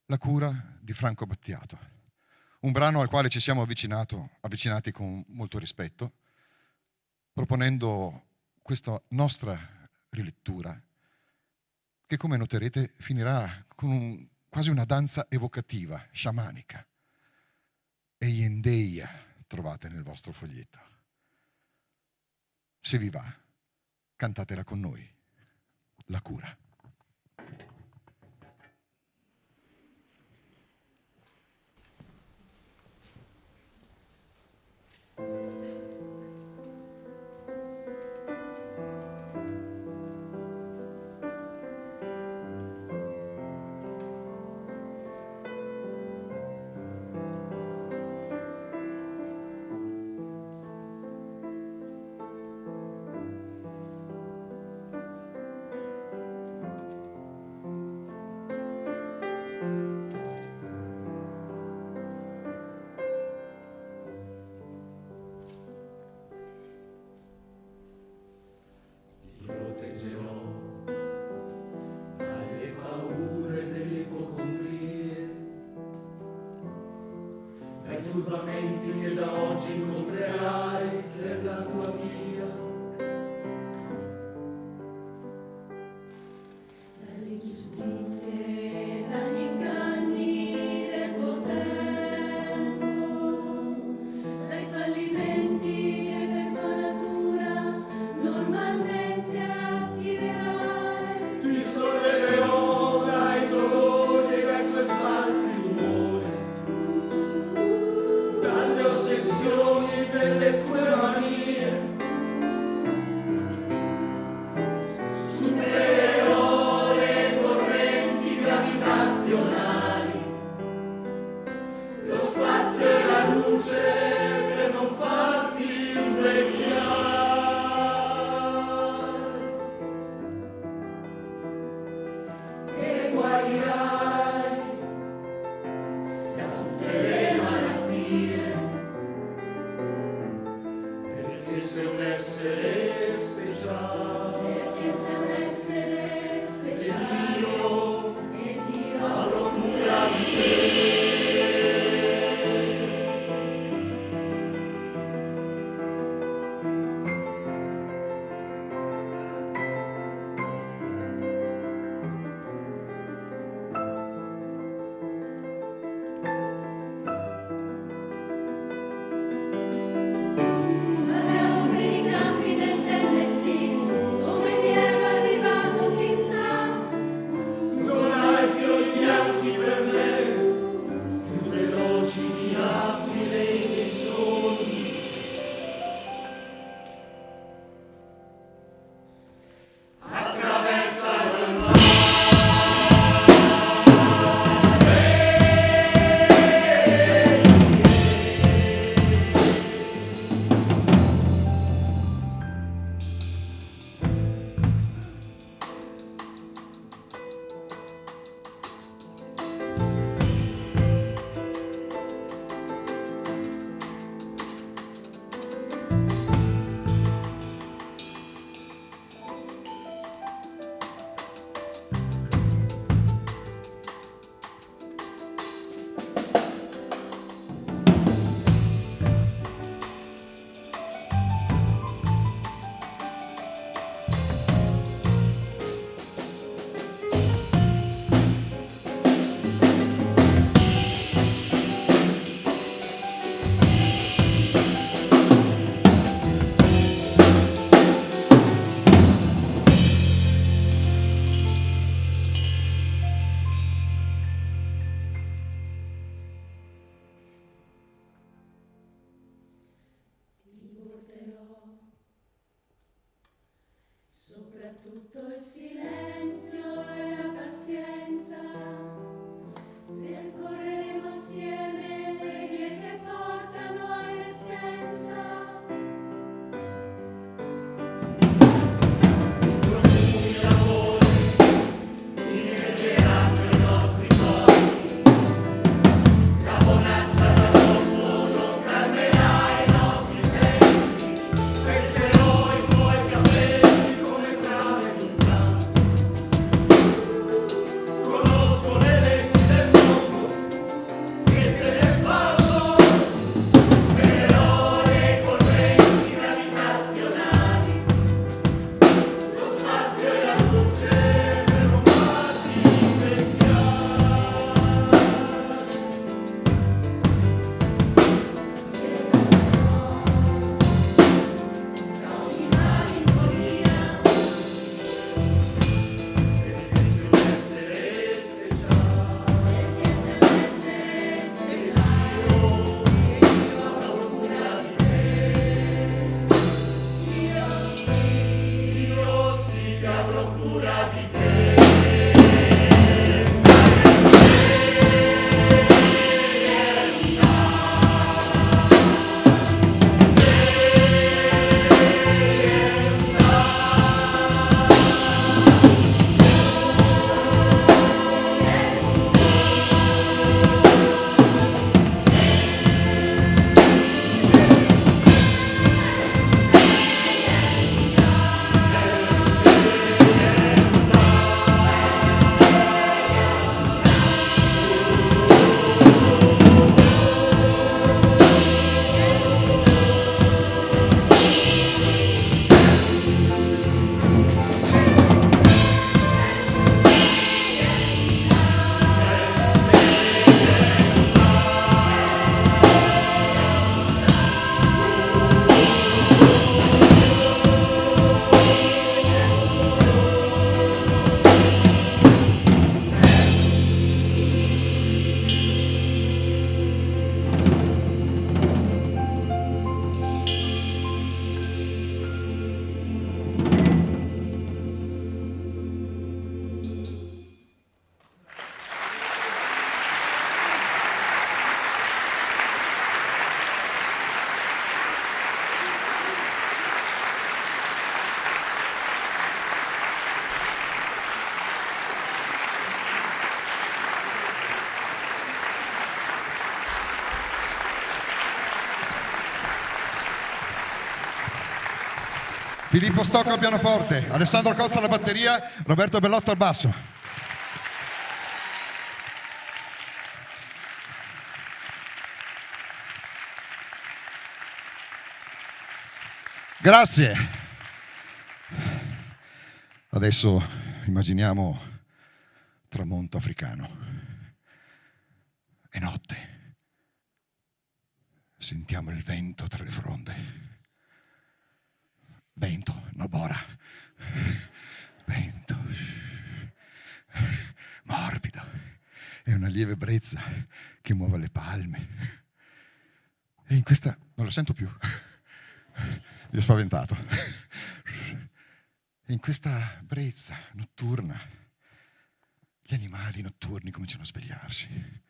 la cura di Franco Battiato, un brano al quale ci siamo avvicinati con molto rispetto, proponendo questa nostra rilettura che, come noterete, finirà con quasi una danza evocativa, sciamanica. Eiendeia trovate nel vostro foglietto. Se vi va, cantatela con noi, la cura. turbamenti che da oggi incontrerai per la tua via. Dalle ingiustizie, dagli inganni del potere, dai fallimenti e per tua natura normalmente attirerai. Ti solleverò dai dolori e dai tuoi spazi d'umore, dalle ossessioni delle tue manie, Filippo Stocco al pianoforte, Alessandro Cozza alla batteria, Roberto Bellotto al basso. Grazie. Adesso immaginiamo tramonto africano. È notte. Sentiamo il vento tra le fronde. Vento, no bora. Vento. Morbido. E una lieve brezza che muove le palme. E in questa... non lo sento più. Mi ho spaventato. E in questa brezza notturna gli animali notturni cominciano a svegliarsi.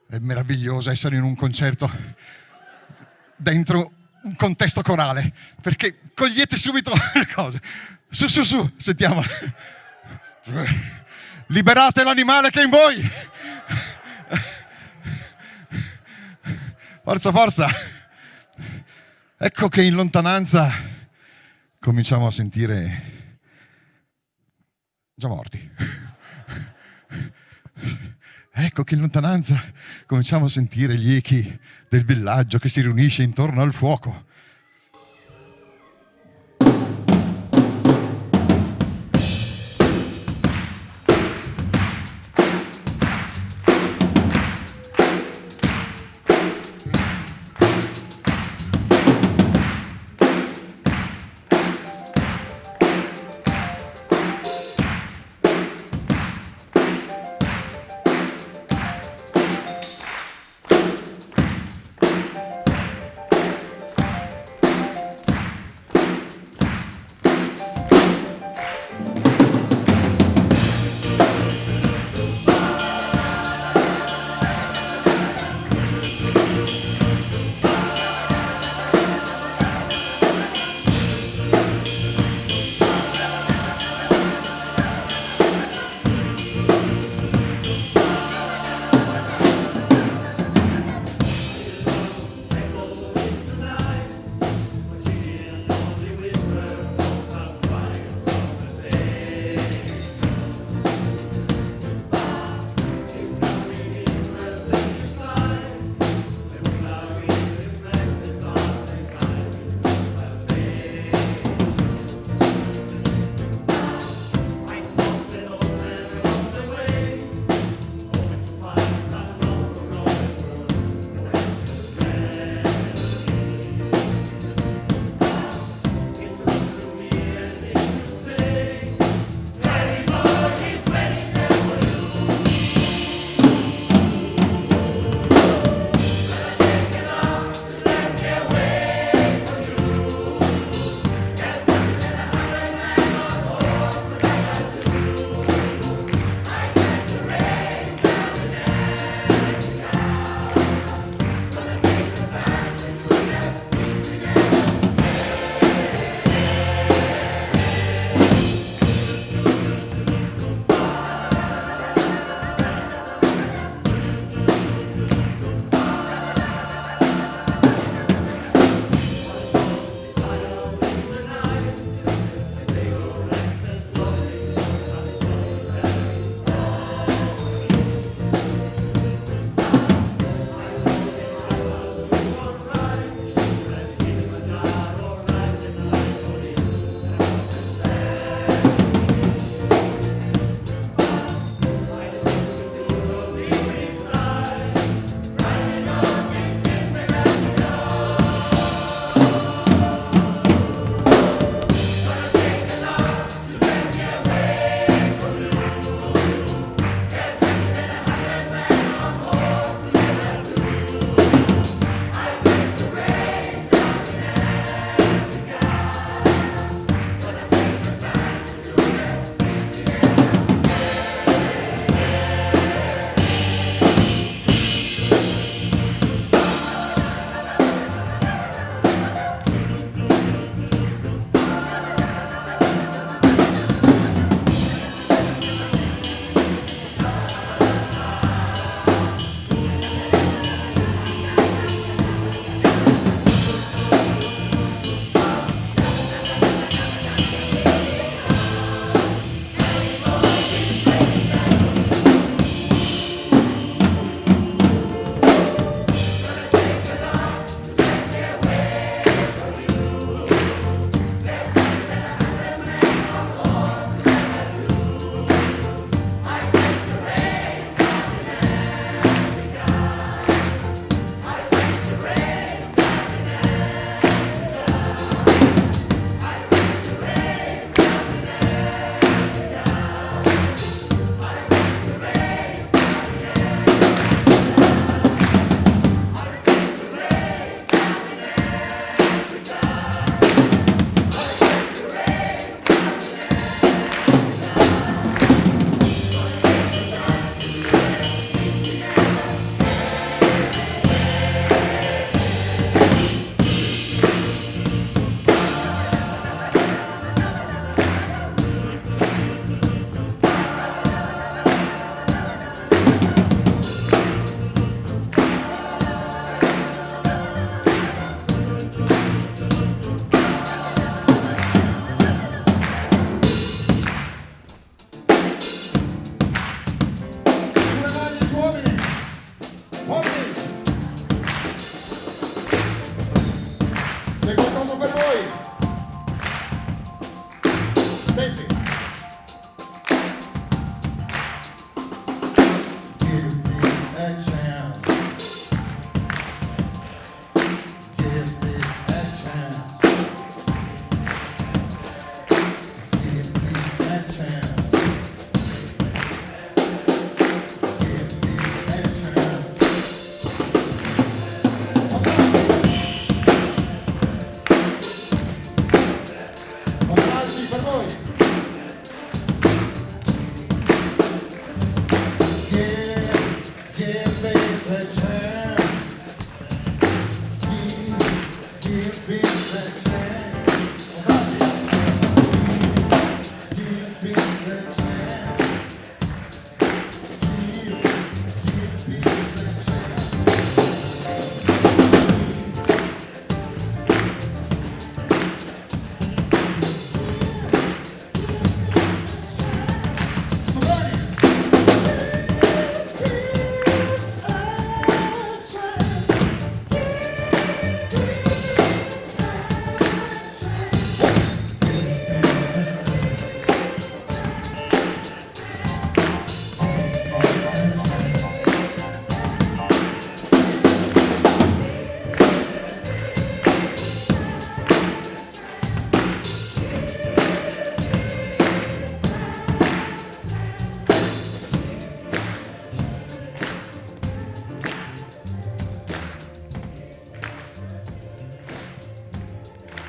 È meraviglioso essere in un concerto dentro un contesto corale, perché cogliete subito le cose. Su, sentiamo. Liberate l'animale che è in voi. Forza. Ecco che in lontananza cominciamo a sentire già morti. Ecco che in lontananza cominciamo a sentire gli echi del villaggio che si riunisce intorno al fuoco.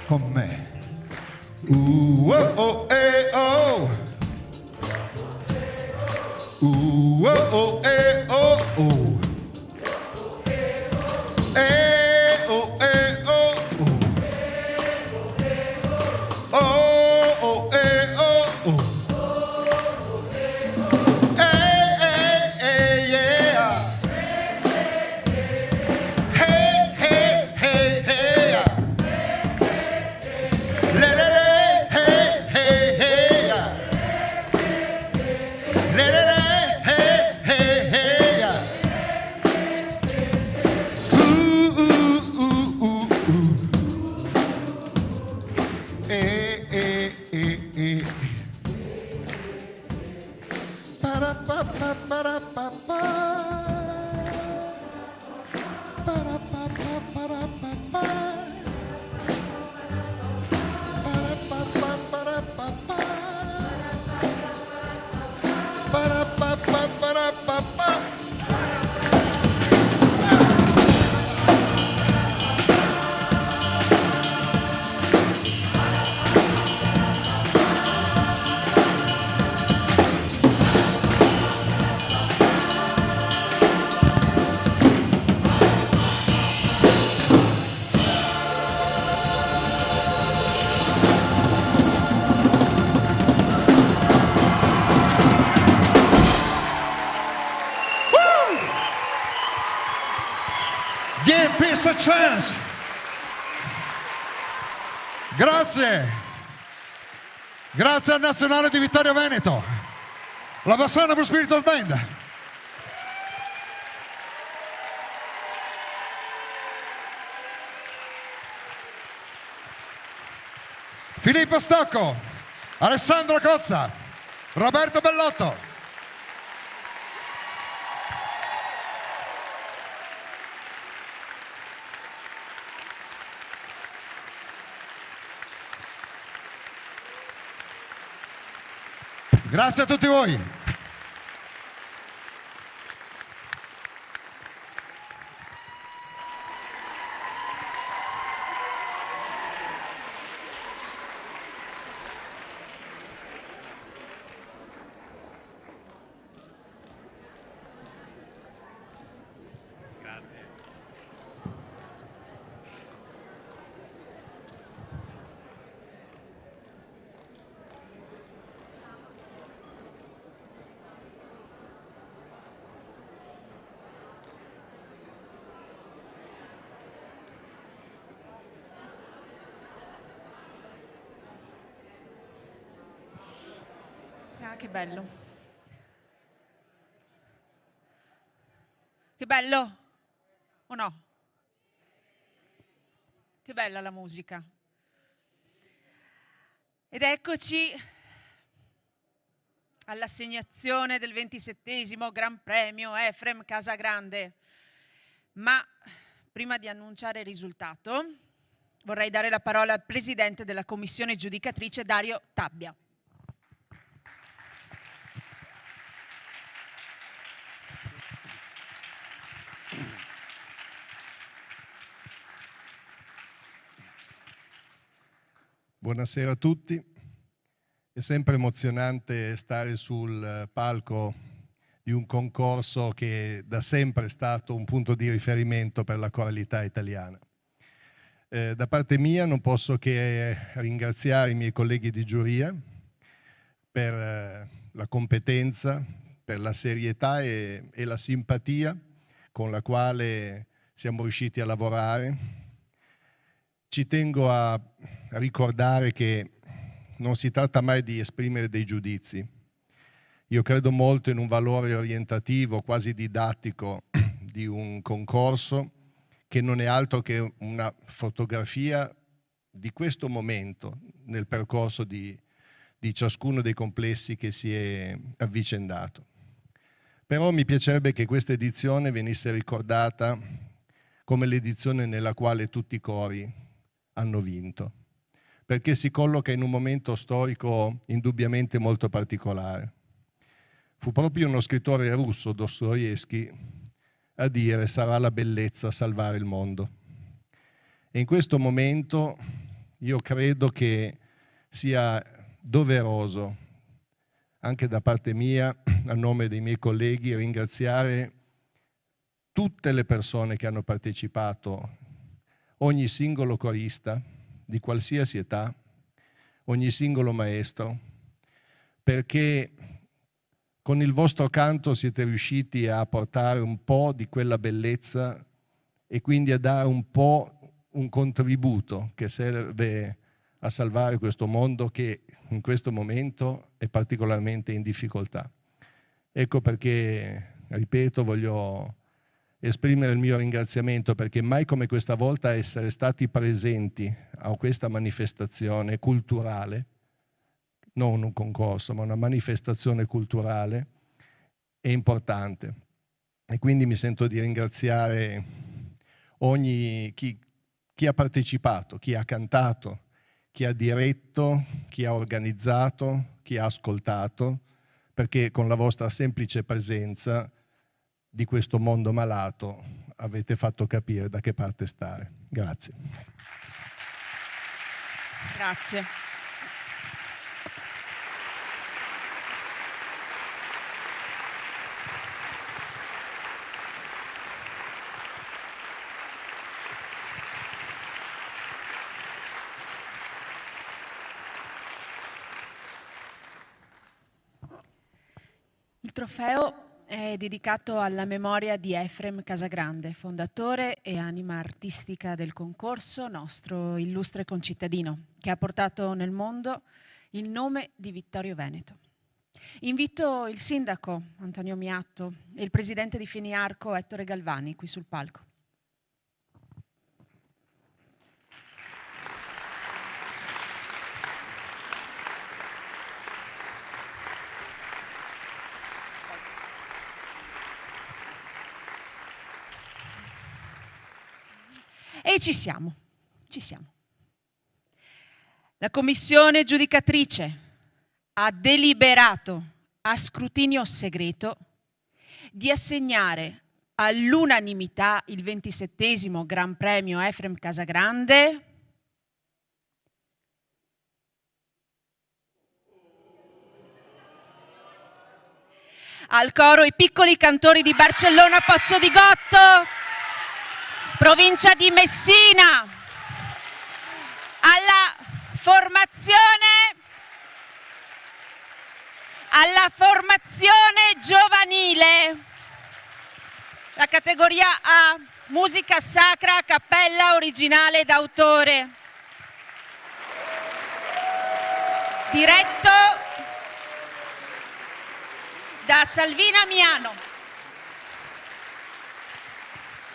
con me. Oh, oh, oh. Oh, oh, oh, oh. Oh, oh. Oh, oh, oh. Yeah. Hey, hey, hey, hey. Le, le, le, hey, hey, hey. Le, le, le, hey, hey, hey. Ooh, ooh, ooh, ooh, ooh. Eh. Para-pa-pa, para-pa-pa. Para-pa-pa, para-pa-pa. Para-pa-pa, para-pa-pa. Para-pa-pa, para-pa-pa. Give peace a chance. Grazie. Grazie al Nazionale di Vittorio Veneto. La Bassana Blue Spiritual Band. Filippo Stocco, Alessandro Cozza, Roberto Bellotto. Grazie a tutti voi. Ah, che bello. Che bello, o no? Che bella la musica. Ed eccoci all'assegnazione del 27° Gran Premio Efrem Casagrande. Ma prima di annunciare il risultato, vorrei dare la parola al presidente della commissione giudicatrice, Dario Tabbia. Buonasera a tutti. È sempre emozionante stare sul palco di un concorso che da sempre è stato un punto di riferimento per la coralità italiana. Da parte mia non posso che ringraziare i miei colleghi di giuria per la competenza, per la serietà e la simpatia con la quale siamo riusciti a lavorare. Ci tengo a ricordare che non si tratta mai di esprimere dei giudizi. Io credo molto in un valore orientativo, quasi didattico, di un concorso che non è altro che una fotografia di questo momento nel percorso di ciascuno dei complessi che si è avvicendato. Però mi piacerebbe che questa edizione venisse ricordata come l'edizione nella quale tutti i cori hanno vinto, perché si colloca in un momento storico indubbiamente molto particolare. Fu proprio uno scrittore russo, Dostoevskij, a dire: sarà la bellezza a salvare il mondo. E in questo momento io credo che sia doveroso, anche da parte mia, a nome dei miei colleghi, ringraziare tutte le persone che hanno partecipato, ogni singolo corista di qualsiasi età, ogni singolo maestro, perché con il vostro canto siete riusciti a portare un po' di quella bellezza e quindi a dare un po' un contributo che serve a salvare questo mondo che in questo momento è particolarmente in difficoltà. Ecco perché, ripeto, voglio esprimere il mio ringraziamento, perché mai come questa volta essere stati presenti a questa manifestazione culturale, non un concorso, ma una manifestazione culturale, è importante. E quindi mi sento di ringraziare chi ha partecipato, chi ha cantato, chi ha diretto, chi ha organizzato, chi ha ascoltato, perché con la vostra semplice presenza di questo mondo malato avete fatto capire da che parte stare. Grazie. Grazie. Il trofeo è dedicato alla memoria di Efrem Casagrande, fondatore e anima artistica del concorso, nostro illustre concittadino, che ha portato nel mondo il nome di Vittorio Veneto. Invito il sindaco Antonio Miatto e il presidente di Feniarco Ettore Galvani qui sul palco. E ci siamo. La commissione giudicatrice ha deliberato a scrutinio segreto di assegnare all'unanimità il 27° Gran Premio Efrem Casagrande al coro I Piccoli Cantori di Barcellona Pozzo di Gotto, provincia di Messina, alla formazione giovanile, la categoria A, musica sacra, cappella originale d'autore, diretto da Salvina Miano.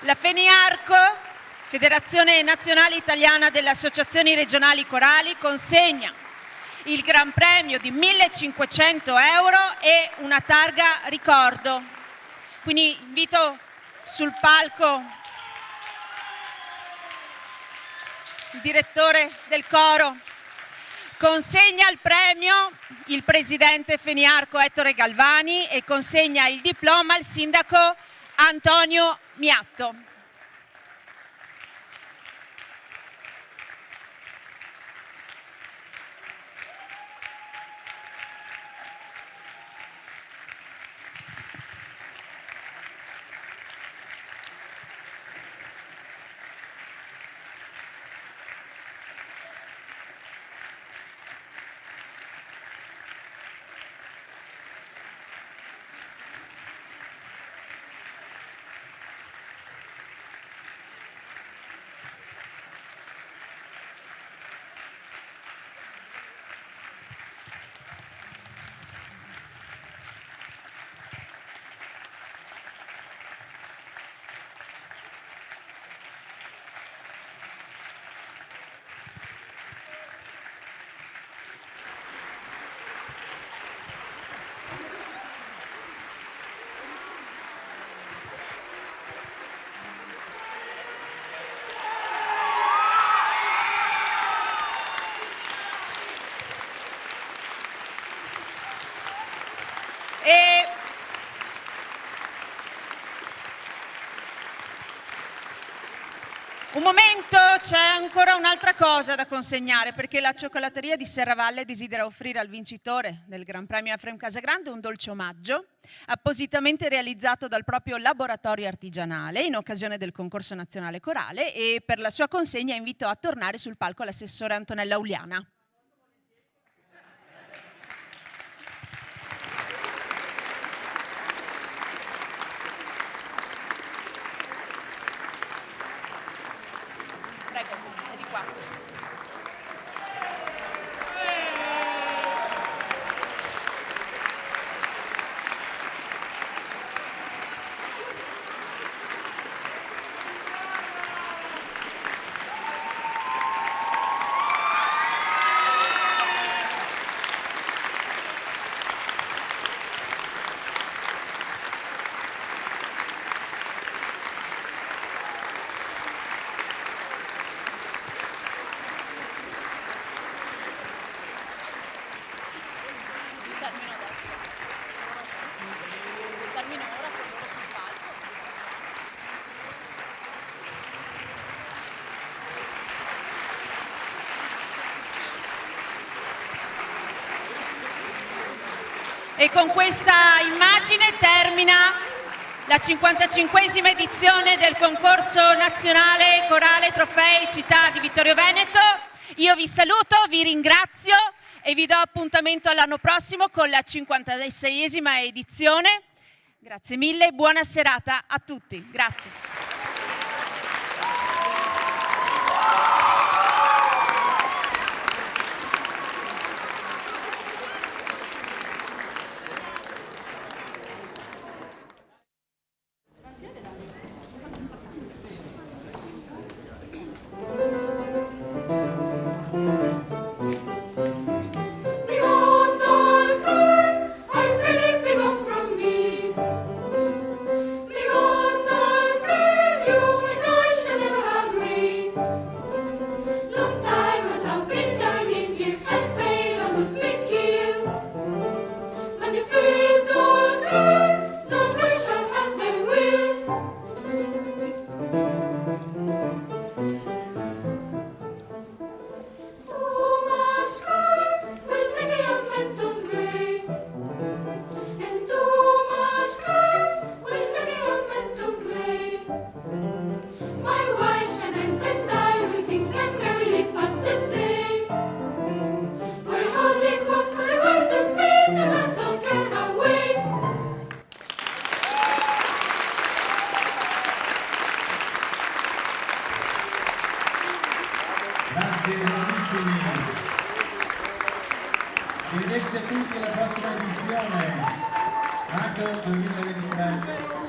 La Feniarco, Federazione Nazionale Italiana delle Associazioni Regionali Corali, consegna il Gran Premio di 1.500 euro e una targa ricordo. Quindi invito sul palco il direttore del coro. Consegna il premio il presidente Feniarco Ettore Galvani e consegna il diploma al sindaco Antonio Miatto. Un momento, c'è ancora un'altra cosa da consegnare, perché la cioccolateria di Serravalle desidera offrire al vincitore del Gran Premio Efrem Casagrande un dolce omaggio appositamente realizzato dal proprio laboratorio artigianale in occasione del concorso nazionale corale, e per la sua consegna invito a tornare sul palco l'assessore Antonella Uliana. Prego, è di qua. Termino adesso. Termino ora con loro sul palco. E con questa immagine termina la 55esima edizione del concorso nazionale corale Trofei Città di Vittorio Veneto. Io vi saluto, vi ringrazio e vi do appuntamento all'anno prossimo con la 56esima edizione. Grazie mille e buona serata a tutti. Grazie. Beyond all care, I'm really big on from me. Beyond all care, you and I shall never agree. Long time as I've been carrying here and fail on to speak you. But if we don't care, nobody shall have their will. Too much care will make a young man turn grey, and too much care will make a young man turn grey. My wife shines and I will sing and merrily pass the day. For all it walk for the wisest days, the Lord don't care away. Grazie, bravissimi. Arrivederci a tutti alla prossima edizione. Maggio 2023.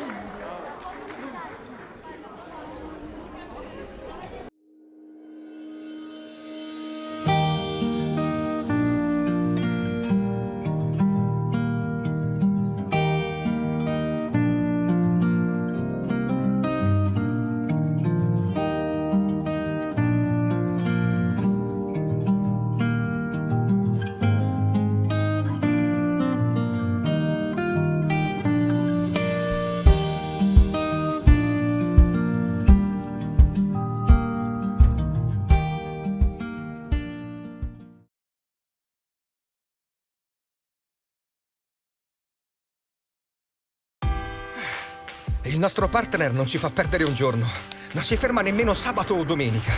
Il nostro partner non ci fa perdere un giorno. Non si ferma nemmeno sabato o domenica.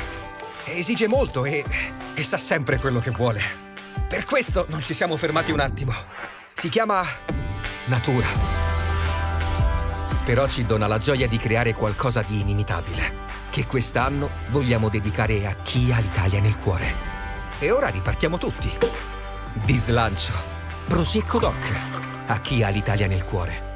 Esige molto e sa sempre quello che vuole. Per questo non ci siamo fermati un attimo. Si chiama natura. Però ci dona la gioia di creare qualcosa di inimitabile, che quest'anno vogliamo dedicare a chi ha l'Italia nel cuore. E ora ripartiamo tutti. Di slancio. Prosecco Doc. A chi ha l'Italia nel cuore.